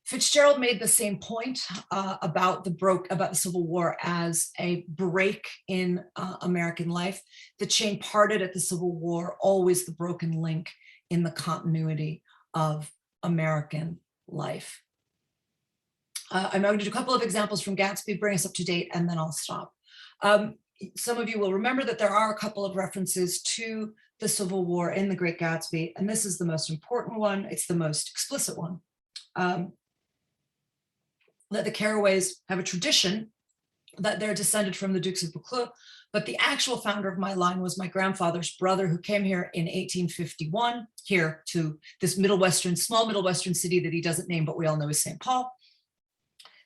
Speaker 2: Fitzgerald made the same point about the Civil War as a break in American life. The chain parted at the Civil War, always the broken link in the continuity of American life. I'm going to do a couple of examples from Gatsby, bring us up to date, and then I'll stop. Some of you will remember that there are a couple of references to the Civil War in The Great Gatsby, and this is the most important one. It's the most explicit one. That the Carraways have a tradition that they're descended from the Dukes of Buccleuch, but the actual founder of my line was my grandfather's brother, who came here in 1851, here to this small Middle Western city that he doesn't name, but we all know is St. Paul,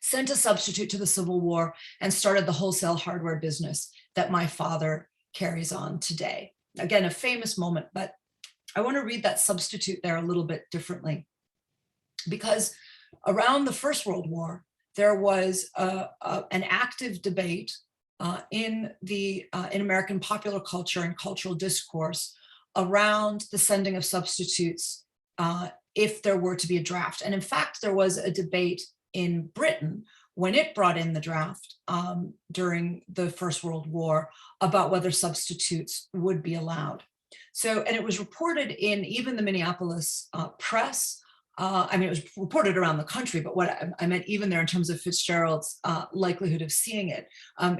Speaker 2: sent a substitute to the Civil War and started the wholesale hardware business that my father carries on today. Again, a famous moment, but I want to read that substitute there a little bit differently, because around the First World War, there was an active debate in American popular culture and cultural discourse around the sending of substitutes if there were to be a draft. And in fact, there was a debate in Britain when it brought in the draft during the First World War about whether substitutes would be allowed. So, and it was reported in even the Minneapolis press. I mean, it was reported around the country, but what I meant even there in terms of Fitzgerald's likelihood of seeing it,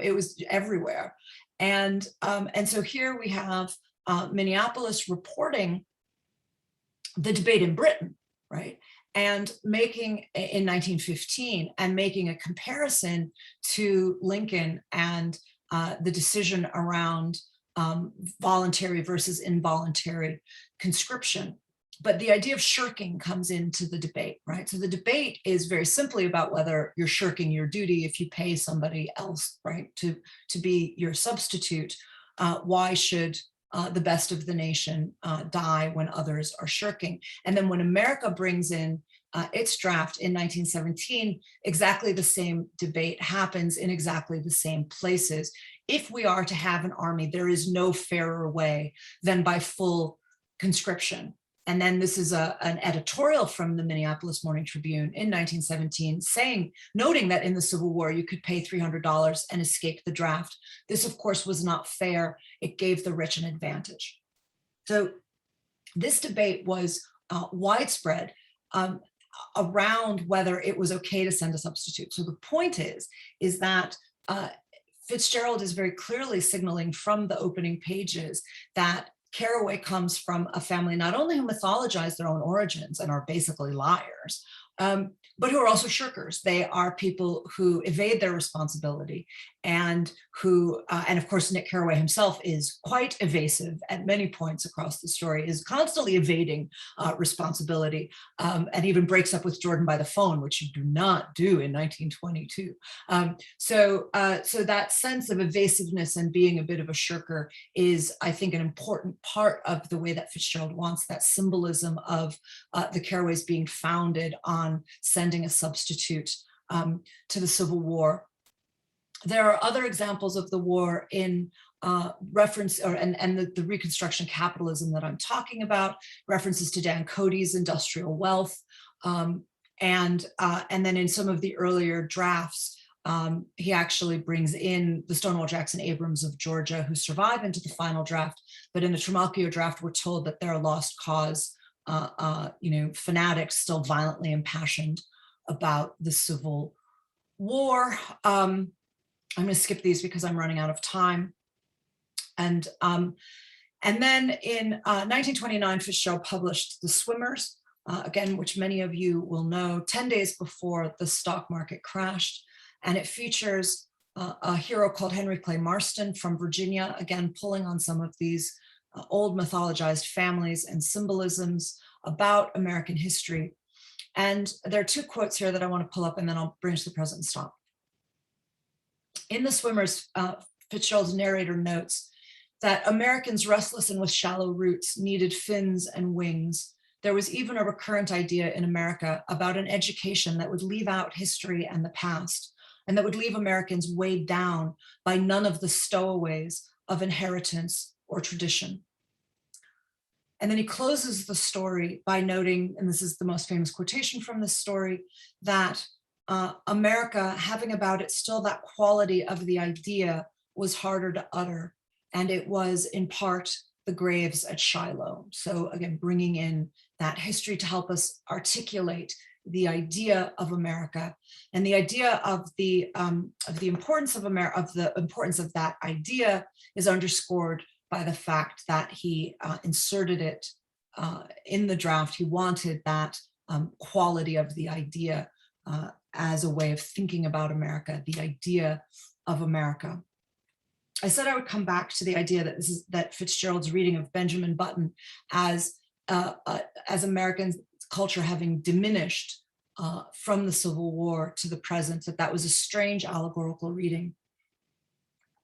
Speaker 2: it was everywhere. And so here we have Minneapolis reporting the debate in Britain, right? And making, in 1915, and making a comparison to Lincoln and the decision around voluntary versus involuntary conscription. But the idea of shirking comes into the debate, right? So the debate is very simply about whether you're shirking your duty if you pay somebody else, right, to be your substitute. Why should the best of the nation die when others are shirking? And then when America brings in its draft in 1917, exactly the same debate happens in exactly the same places. If we are to have an army, there is no fairer way than by full conscription. And then this is an editorial from the Minneapolis Morning Tribune in 1917 noting that in the Civil War, you could pay $300 and escape the draft. This, of course, was not fair. It gave the rich an advantage. So this debate was widespread. around whether it was okay to send a substitute. So the point is that Fitzgerald is very clearly signaling from the opening pages that Caraway comes from a family not only who mythologize their own origins and are basically liars, but who are also shirkers. They are people who evade their responsibility and who, and of course, Nick Carraway himself is quite evasive at many points across the story, is constantly evading responsibility, and even breaks up with Jordan by the phone, which you do not do in 1922. So that sense of evasiveness and being a bit of a shirker is, I think, an important part of the way that Fitzgerald wants that symbolism of the Carraways being founded on sending a substitute to the Civil War. There are other examples of the war in reference, and the Reconstruction capitalism that I'm talking about, references to Dan Cody's industrial wealth, and then in some of the earlier drafts, he actually brings in the Stonewall Jackson Abrams of Georgia, who survive into the final draft. But in the Trimalchio draft, we're told that they're a lost cause, fanatics still violently impassioned about the Civil War. I'm going to skip these because I'm running out of time. And then in 1929, Fitzgerald published The Swimmers, again, which many of you will know, 10 days before the stock market crashed. And it features a hero called Henry Clay Marston from Virginia, again, pulling on some of these old mythologized families and symbolisms about American history. And there are two quotes here that I want to pull up, and then I'll bring it to the present and stop. In The Swimmers, Fitzgerald's narrator notes that Americans restless and with shallow roots needed fins and wings. There was even a recurrent idea in America about an education that would leave out history and the past, and that would leave Americans weighed down by none of the stowaways of inheritance or tradition. And then he closes the story by noting, and this is the most famous quotation from this story, that America, having about it still that quality of the idea, was harder to utter. And it was in part the graves at Shiloh. So again, bringing in that history to help us articulate the idea of America, and the idea of the importance of America, of the importance of that idea, is underscored by the fact that he inserted it in the draft. He wanted that quality of the idea as a way of thinking about America, the idea of America. I said I would come back to the idea that that Fitzgerald's reading of Benjamin Button as American culture having diminished from the Civil War to the present, that was a strange allegorical reading.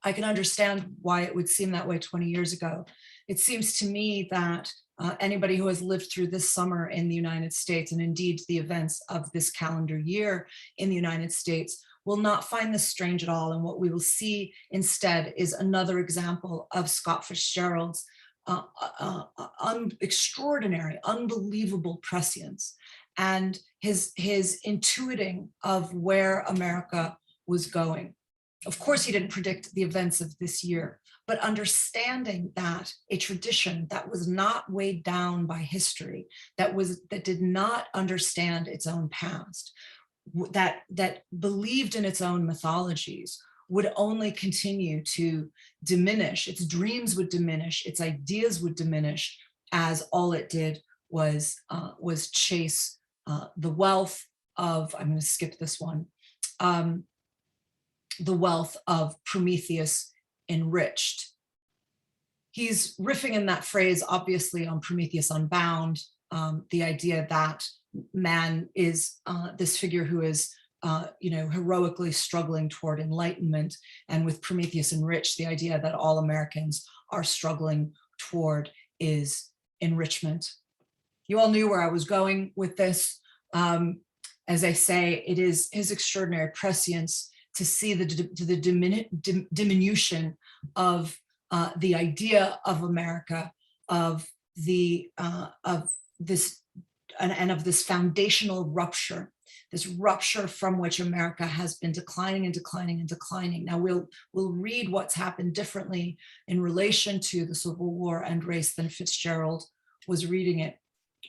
Speaker 2: I can understand why it would seem that way 20 years ago. It seems to me that anybody who has lived through this summer in the United States, and indeed the events of this calendar year in the United States, will not find this strange at all. And what we will see instead is another example of Scott Fitzgerald's extraordinary, unbelievable prescience, and his intuiting of where America was going. Of course, he didn't predict the events of this year, but understanding that a tradition that was not weighed down by history, that did not understand its own past, that believed in its own mythologies, would only continue to diminish. Its dreams would diminish, its ideas would diminish, as all it did was chase the wealth of, I'm going to skip this one, the wealth of Prometheus enriched. He's riffing in that phrase, obviously, on Prometheus Unbound, the idea that man is this figure who is heroically struggling toward enlightenment, and with Prometheus enriched, the idea that all Americans are struggling toward is enrichment. You all knew where I was going with this. As I say, it is his extraordinary prescience to see the diminution of the idea of America, of this foundational rupture, this rupture from which America has been declining and declining and declining. Now we'll read what's happened differently in relation to the Civil War and race than Fitzgerald was reading it.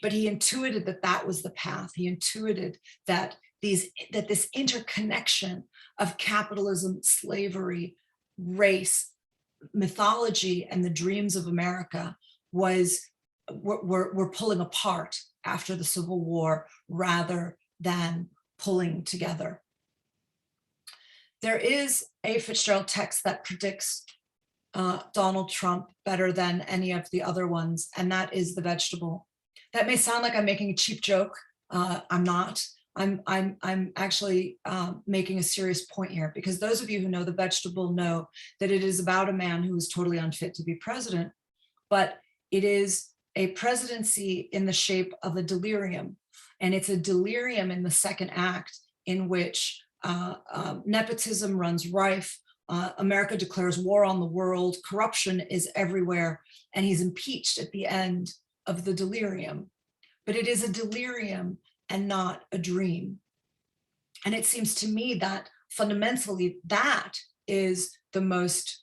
Speaker 2: but he intuited that that was the path. He intuited that this interconnection of capitalism, slavery, race, mythology, and the dreams of America were pulling apart after the Civil War rather than pulling together. There is a Fitzgerald text that predicts Donald Trump better than any of the other ones, and that is the vegetable. That may sound like I'm making a cheap joke. I'm not. I'm actually making a serious point here, because those of you who know the vegetable know that it is about a man who is totally unfit to be president, but it is a presidency in the shape of a delirium. And it's a delirium in the second act in which nepotism runs rife. America declares war on the world. Corruption is everywhere. And he's impeached at the end of the delirium. But it is a delirium and not a dream. And it seems to me that fundamentally that is the most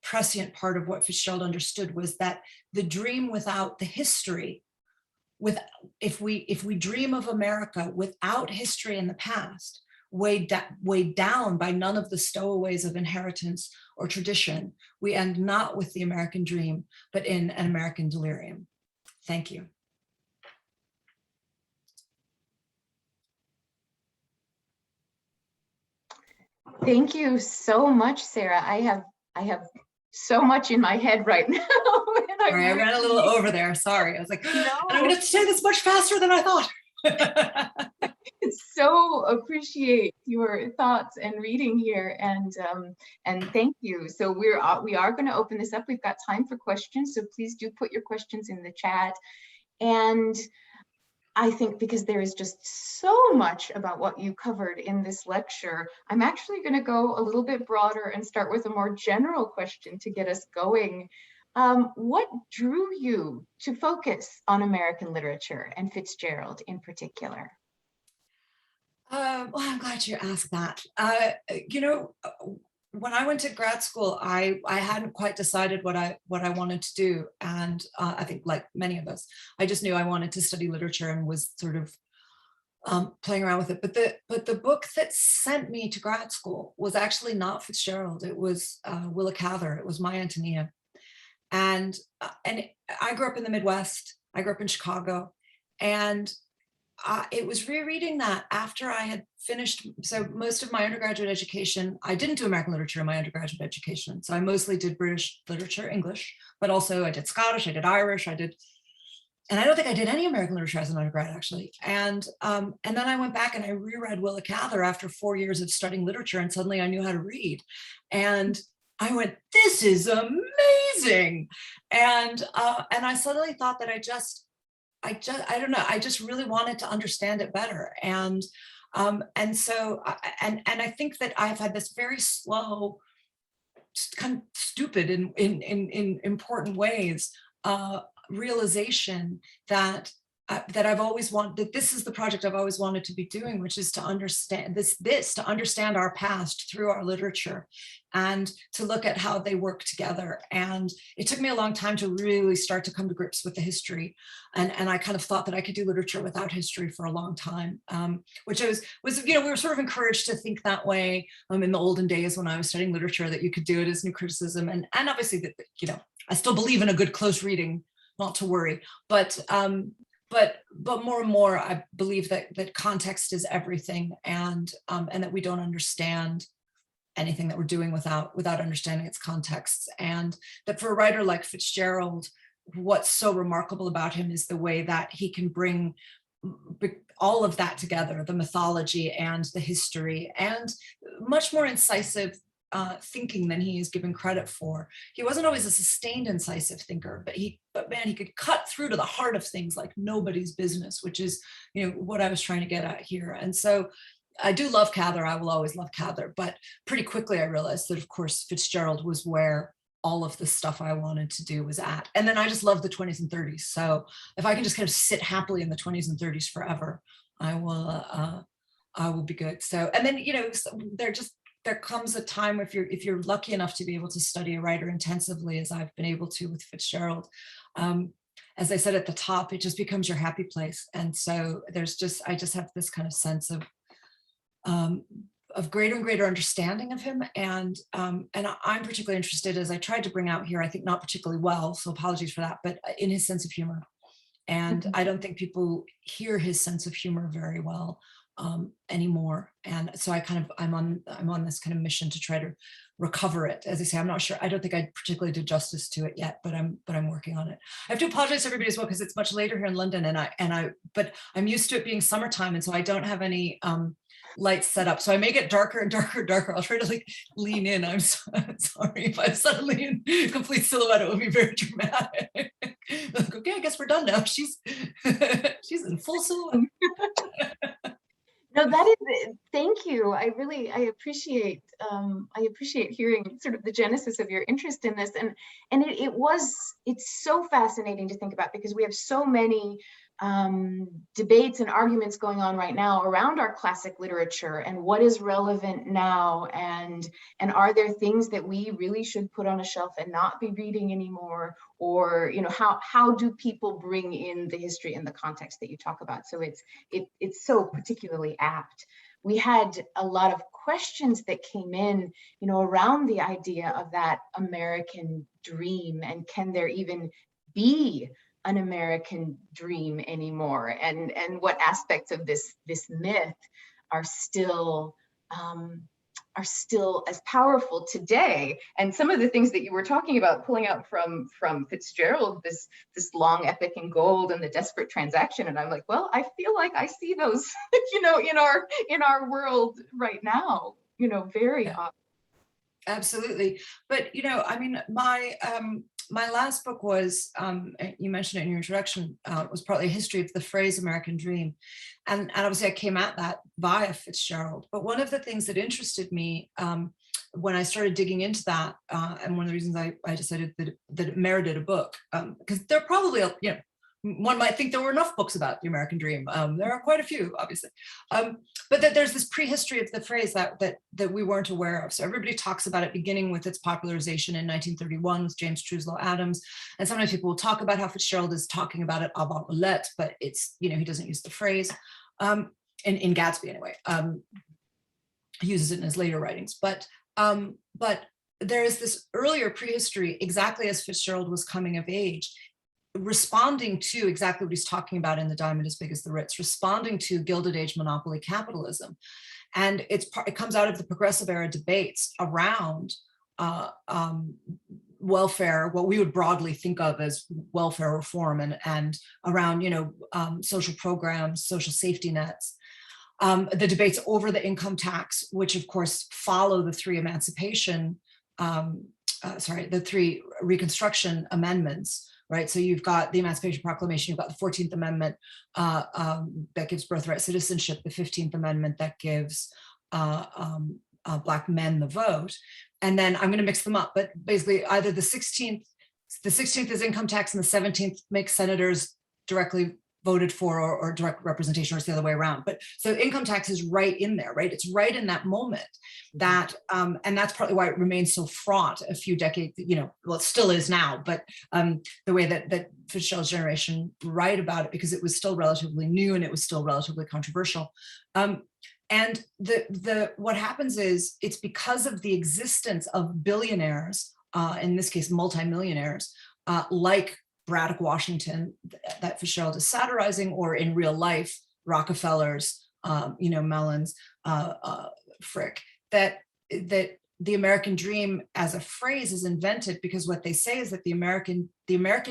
Speaker 2: prescient part of what Fitzgerald understood, was that the dream without the history, if we dream of America without history in the past, weighed down by none of the stowaways of inheritance or tradition, we end not with the American dream, but in an American delirium. Thank you.
Speaker 1: Thank you so much, Sarah. I have so much in my head right now.
Speaker 2: Sorry, I ran a little over there. Sorry. I was like, no. And I'm going to say this much faster than I thought.
Speaker 1: So appreciate your thoughts and reading here, and thank you. So we are going to open this up. We've got time for questions, so please do put your questions in the chat. And I think because there is just so much about what you covered in this lecture, I'm actually going to go a little bit broader and start with a more general question to get us going. What drew you to focus on American literature and Fitzgerald in particular?
Speaker 2: Well, I'm glad you asked that. You know, when I went to grad school, I hadn't quite decided what I wanted to do, and I think, like many of us, I just knew I wanted to study literature and was sort of playing around with it. But the book that sent me to grad school was actually not Fitzgerald. It was Willa Cather. It was My Antonia, and I grew up in the Midwest. I grew up in Chicago, and it was rereading that after I had finished. So most of my undergraduate education, I didn't do American literature in my undergraduate education. So I mostly did British literature, English, but also I did Scottish, I did Irish, and I don't think I did any American literature as an undergrad, actually. And then I went back and I reread Willa Cather after 4 years of studying literature, and suddenly I knew how to read. And I went, this is amazing. And I suddenly thought that I don't know, I just really wanted to understand it better. And so I think that I've had this very slow, kind of stupid in important ways, realization that I've always wanted, that this is the project I've always wanted to be doing, which is to understand to understand our past through our literature and to look at how they work together. And it took me a long time to really start to come to grips with the history. And I kind of thought that I could do literature without history for a long time, which was, you know, we were sort of encouraged to think that way in the olden days when I was studying literature, that you could do it as new criticism. And obviously that, you know, I still believe in a good close reading, not to worry, but more and more, I believe that context is everything, and that we don't understand anything that we're doing without understanding its contexts. And that for a writer like Fitzgerald, what's so remarkable about him is the way that he can bring all of that together, the mythology and the history, and much more incisive thinking than he is given credit for. He wasn't always a sustained, incisive thinker, but man, he could cut through to the heart of things like nobody's business, which is, you know, what I was trying to get at here. And so I do love Cather. I will always love Cather, but pretty quickly I realized that, of course, Fitzgerald was where all of the stuff I wanted to do was at. And then I just love the 20s and 30s. So if I can just kind of sit happily in the 20s and 30s forever, I will be good. So, and then, you know, there comes a time if you're lucky enough to be able to study a writer intensively, as I've been able to with Fitzgerald, and as I said at the top, it just becomes your happy place. And so I just have this kind of sense of greater and greater understanding of him. And I'm particularly interested, as I tried to bring out here, I think not particularly well, so apologies for that, but in his sense of humor. And I don't think people hear his sense of humor very well anymore. And so I'm on this kind of mission to try to recover it. As I say, I'm not sure. I don't think I particularly did justice to it yet, but I'm working on it. I have to apologize to everybody as well, because it's much later here in London, but I'm used to it being summertime, and so I don't have any lights set up. So I may get darker and darker and darker. I'll try to like lean in. I'm sorry if I'm suddenly in complete silhouette. It would be very dramatic. Like, okay, I guess we're done now. She's in full silhouette.
Speaker 1: No, that is, thank you. I appreciate hearing sort of the genesis of your interest in this. And it's so fascinating to think about, because we have so many debates and arguments going on right now around our classic literature and what is relevant now, and are there things that we really should put on a shelf and not be reading anymore, or how do people bring in the history and the context that you talk about? So it's so particularly apt. We had a lot of questions that came in around the idea of that American dream, and can there even be an American dream anymore, and what aspects of this myth are still as powerful today. And some of the things that you were talking about, pulling out from Fitzgerald, this long epic in gold and the desperate transaction, and I'm like, well, I feel like I see those in our world right now, very often.
Speaker 2: Absolutely. But I mean, my last book was, you mentioned it in your introduction, was partly a history of the phrase American dream. And obviously I came at that via Fitzgerald. But one of the things that interested me when I started digging into that, and one of the reasons I decided that it merited a book, because there are probably, one might think there were enough books about the American dream. There are quite a few, obviously. But that there's this prehistory of the phrase that we weren't aware of. So everybody talks about it beginning with its popularization in 1931 with James Truslow Adams. And sometimes people will talk about how Fitzgerald is talking about it avant roulette, but it's, he doesn't use the phrase. In Gatsby anyway, he uses it in his later writings. But there is this earlier prehistory, exactly as Fitzgerald was coming of age, responding to exactly what he's talking about in The Diamond as Big as the Ritz, responding to Gilded Age monopoly capitalism. And it comes out of the progressive era debates around welfare, what we would broadly think of as welfare reform, and around, social programs, social safety nets. The debates over the income tax, which of course follow the three Reconstruction amendments, right? So you've got the Emancipation Proclamation, you've got the 14th Amendment that gives birthright citizenship, the 15th Amendment that gives Black men the vote. And then I'm going to mix them up, but basically either the 16th is income tax, and the 17th makes senators directly voted for, or direct representation, or it's the other way around. But so income tax is right in there, right? It's right in that moment that, and that's partly why it remains so fraught a few decades, well, it still is now, but the way that Fitzgerald's generation write about it, because it was still relatively new and it was still relatively controversial. And what happens is, it's because of the existence of billionaires, in this case, multimillionaires, like Braddock Washington, that Fitzgerald is satirizing, or in real life, Rockefellers, Mellons, Frick, that the American dream as a phrase is invented because what they say is that the American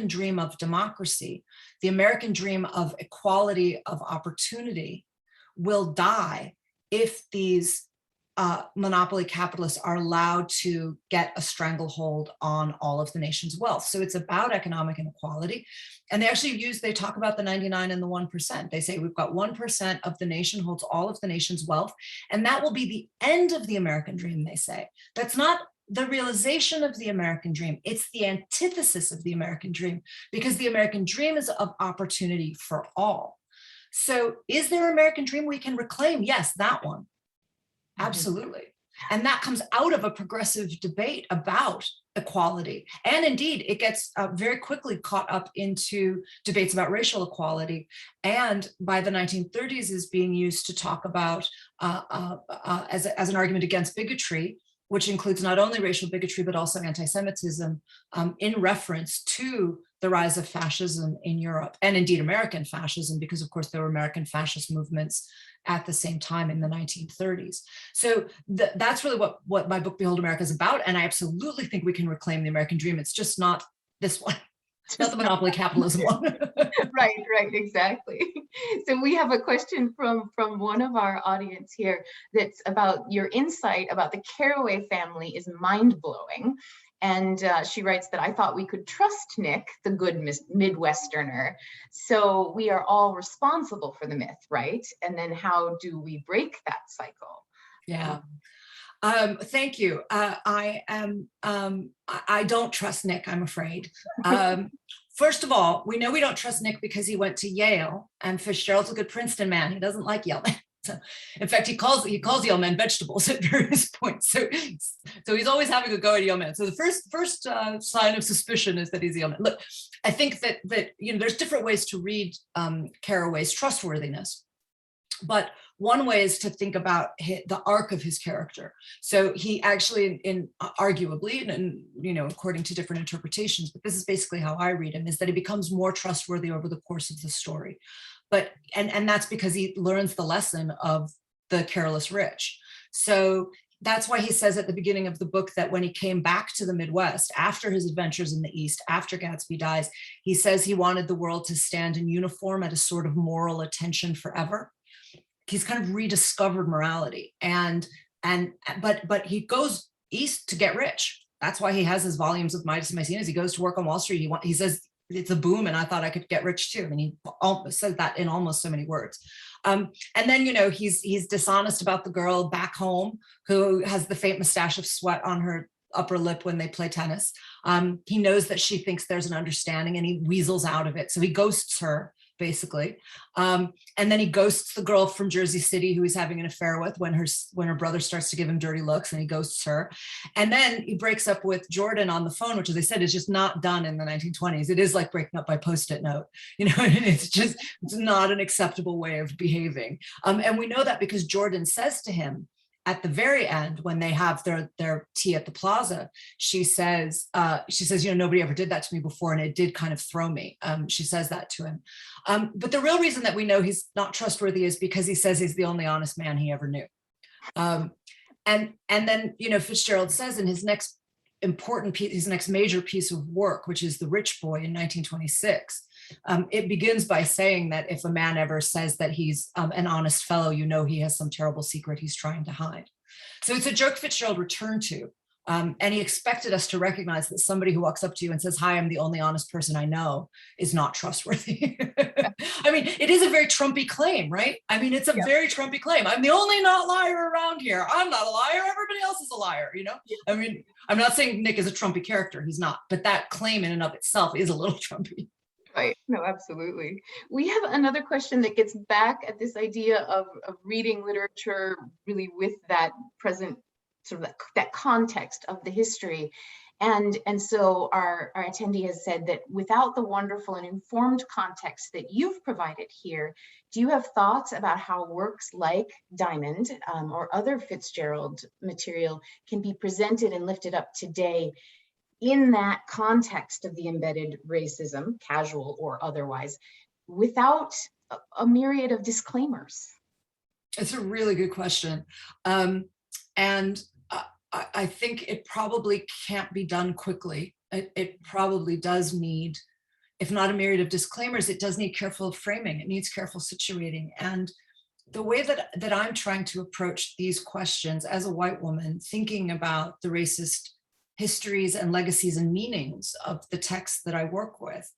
Speaker 2: dream of democracy, the American dream of equality of opportunity will die if these monopoly capitalists are allowed to get a stranglehold on all of the nation's wealth. So it's about economic inequality. And they talk about the 99 and the 1%. They say we've got 1% of the nation holds all of the nation's wealth, and that will be the end of the American dream, they say. That's not the realization of the American dream. It's the antithesis of the American dream, because the American dream is of opportunity for all. So is there an American dream we can reclaim? Yes, that one. Absolutely. And that comes out of a progressive debate about equality. And indeed, it gets very quickly caught up into debates about racial equality. And by the 1930s is being used to talk about as an argument against bigotry, which includes not only racial bigotry, but also anti-Semitism, in reference to the rise of fascism in Europe, and indeed American fascism, because of course there were American fascist movements at the same time in the 1930s. So that's really what my book, Behold America, is about. And I absolutely think we can reclaim the American dream. It's just not this one. It's not the monopoly capitalism one.
Speaker 1: Right, exactly. So we have a question from one of our audience here that's about your insight about the Carraway family is mind-blowing. And she writes that I thought we could trust Nick, the good Midwesterner. So we are all responsible for the myth, right? And then how do we break that cycle?
Speaker 2: Yeah. Thank you. I don't trust Nick, I'm afraid. First of all, we know we don't trust Nick because he went to Yale, and Fitzgerald's a good Princeton man. He doesn't like Yale men. So, in fact, he calls Yale men vegetables at various points. So he's always having a go at Yale men. So the first sign of suspicion is that he's a Yale man. Look, I think that there's different ways to read Carraway's trustworthiness. But one way is to think about the arc of his character. So he actually, arguably, and according to different interpretations, but this is basically how I read him, is that he becomes more trustworthy over the course of the story. But and that's because he learns the lesson of the careless rich. So that's why he says at the beginning of the book that when he came back to the Midwest after his adventures in the East, after Gatsby dies, he says he wanted the world to stand in uniform at a sort of moral attention forever. He's kind of rediscovered morality, but he goes east to get rich. That's why he has his volumes of Midas and Maecenas. He goes to work on Wall Street. He says it's a boom, and I thought I could get rich too. And he says that in almost so many words. And then he's dishonest about the girl back home who has the faint mustache of sweat on her upper lip when they play tennis. He knows that she thinks there's an understanding, and he weasels out of it. So he ghosts her, basically. And then he ghosts the girl from Jersey City who he's having an affair with when her brother starts to give him dirty looks, and he ghosts her. And then he breaks up with Jordan on the phone, which, as I said, is just not done in the 1920s. It is like breaking up by Post-it note, and it's not an acceptable way of behaving. And we know that because Jordan says to him, at the very end, when they have their tea at the plaza, she says, nobody ever did that to me before, and it did kind of throw me. She says that to him. But the real reason that we know he's not trustworthy is because he says he's the only honest man he ever knew. And then, Fitzgerald says in his next important piece, his next major piece of work, which is The Rich Boy in 1926, it begins by saying that if a man ever says that he's an honest fellow, he has some terrible secret he's trying to hide. So it's a joke Fitzgerald returned to. And he expected us to recognize that somebody who walks up to you and says, "Hi, I'm the only honest person I know," is not trustworthy. I mean, it is a very Trumpy claim, right? I mean, it's a very Trumpy claim. I'm the only not liar around here. I'm not a liar. Everybody else is a liar, I mean, I'm not saying Nick is a Trumpy character. He's not. But that claim in and of itself is a little Trumpy.
Speaker 1: Right. No, absolutely. We have another question that gets back at this idea of reading literature really with that present sort of that context of the history. And so our attendee has said that without the wonderful and informed context that you've provided here, do you have thoughts about how works like Diamond or other Fitzgerald material can be presented and lifted up today in that context of the embedded racism, casual or otherwise, without a myriad of disclaimers?
Speaker 2: It's a really good question. And I think it probably can't be done quickly. It probably does need, if not a myriad of disclaimers, it does need careful framing. It needs careful situating. And the way that I'm trying to approach these questions as a white woman, thinking about the racist histories and legacies and meanings of the texts that I work with,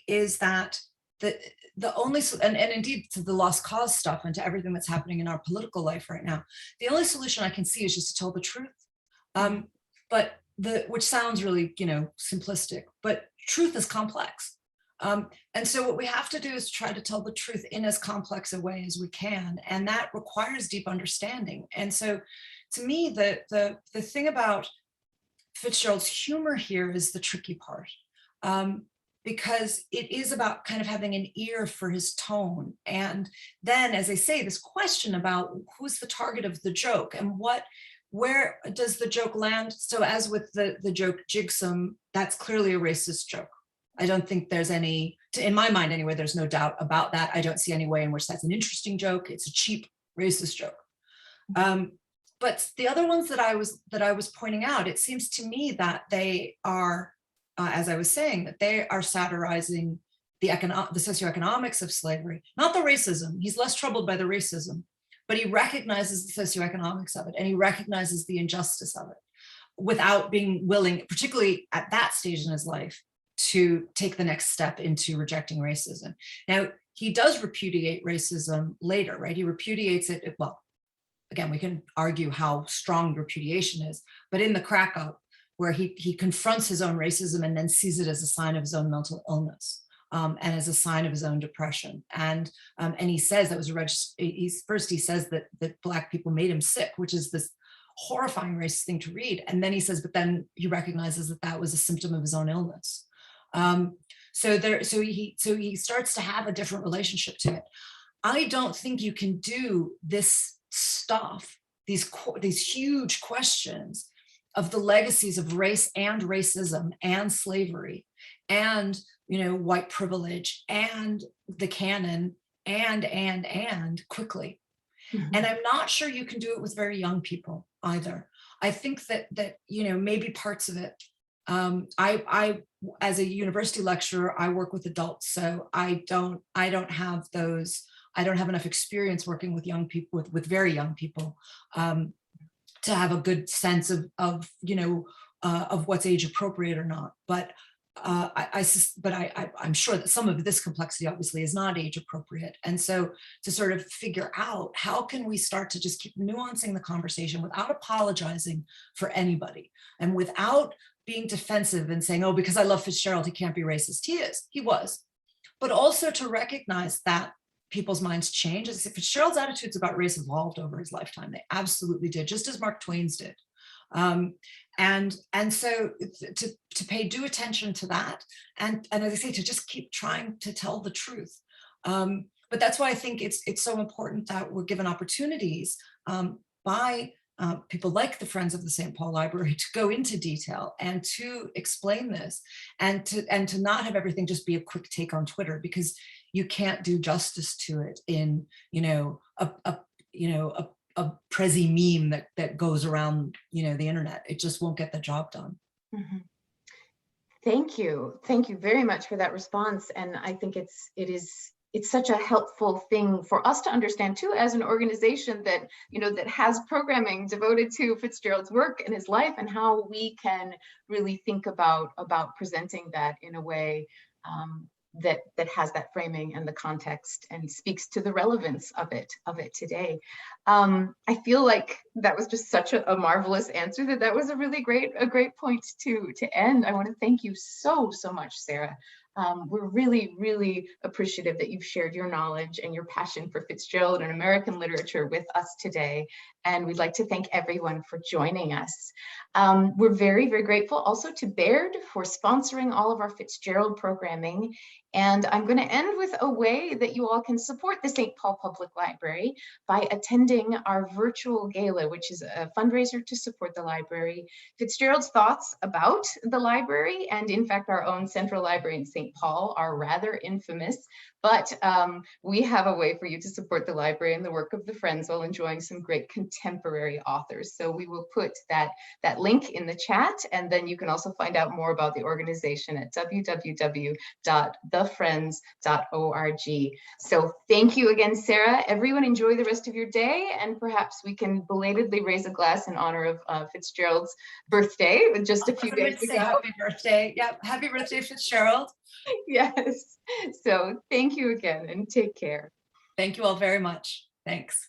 Speaker 2: is that the only, and indeed to the lost cause stuff and to everything that's happening in our political life right now, the only solution I can see is just to tell the truth. But which sounds really, simplistic, but truth is complex. And so what we have to do is try to tell the truth in as complex a way as we can. And that requires deep understanding. And so to me, the thing about Fitzgerald's humor here is the tricky part, because it is about kind of having an ear for his tone. And then, as I say, this question about who's the target of the joke and where does the joke land? So as with the joke Jigsum, that's clearly a racist joke. I don't think there's any, in my mind anyway, there's no doubt about that. I don't see any way in which that's an interesting joke. It's a cheap racist joke. But the other ones that I was pointing out, it seems to me that they are, as I was saying, that they are satirizing the socioeconomics of slavery, not the racism. He's less troubled by the racism, but he recognizes the socioeconomics of it, and he recognizes the injustice of it without being willing, particularly at that stage in his life, to take the next step into rejecting racism. Now, he does repudiate racism later, right? He repudiates it, well, again, we can argue how strong repudiation is, but in the Crack Up, where he confronts his own racism and then sees it as a sign of his own mental illness, and as a sign of his own depression. And he says that was first he says that Black people made him sick, which is this horrifying racist thing to read. And then he says, but then he recognizes that that was a symptom of his own illness. So he starts to have a different relationship to it. I don't think you can do this stuff, these huge questions of the legacies of race and racism and slavery and, white privilege and the canon and quickly. Mm-hmm. And I'm not sure you can do it with very young people either. I think that maybe parts of it. I as a university lecturer, I work with adults, so I don't have enough experience working with young people, with very young people, to have a good sense of what's age appropriate or not. But I'm sure that some of this complexity obviously is not age appropriate. And so to sort of figure out how can we start to just keep nuancing the conversation without apologizing for anybody and without being defensive and saying, oh, because I love Fitzgerald, he can't be racist. He was. But also to recognize that people's minds change. As I said, Fitzgerald's attitudes about race evolved over his lifetime. They absolutely did, just as Mark Twain's did. And so to pay due attention to that, and as I say, to just keep trying to tell the truth. But that's why I think it's so important that we're given opportunities by people like the Friends of the St. Paul Library to go into detail and to explain this, and to not have everything just be a quick take on Twitter, because you can't do justice to it in a Prezi meme that goes around the internet. It just won't get the job done.
Speaker 1: Mm-hmm. Thank you very much for that response. And I think it's such a helpful thing for us to understand too, as an organization that that has programming devoted to Fitzgerald's work and his life, and how we can really think about presenting that in a way that has that framing and the context and speaks to the relevance of it today. I feel like that was just such a marvelous answer, that was a great point to end. I want to thank you so much, Sarah. We're really, really appreciative that you've shared your knowledge and your passion for Fitzgerald and American literature with us today. And we'd like to thank everyone for joining us. We're very, very grateful also to Baird for sponsoring all of our Fitzgerald programming. And I'm going to end with a way that you all can support the St. Paul Public Library by attending our virtual gala, which is a fundraiser to support the library. Fitzgerald's thoughts about the library, and in fact our own Central Library in St. Paul, are rather infamous, but we have a way for you to support the library and the work of the Friends while enjoying some great contemporary authors. So we will put that link in the chat, and then you can also find out more about the organization at www.thefriends.org. So thank you again, Sarah. Everyone enjoy the rest of your day, and perhaps we can belatedly raise a glass in honor of Fitzgerald's birthday with just a few days ago.
Speaker 2: Happy birthday. Yeah, happy birthday, Fitzgerald.
Speaker 1: Yes. So thank you again, and take care.
Speaker 2: Thank you all very much. Thanks.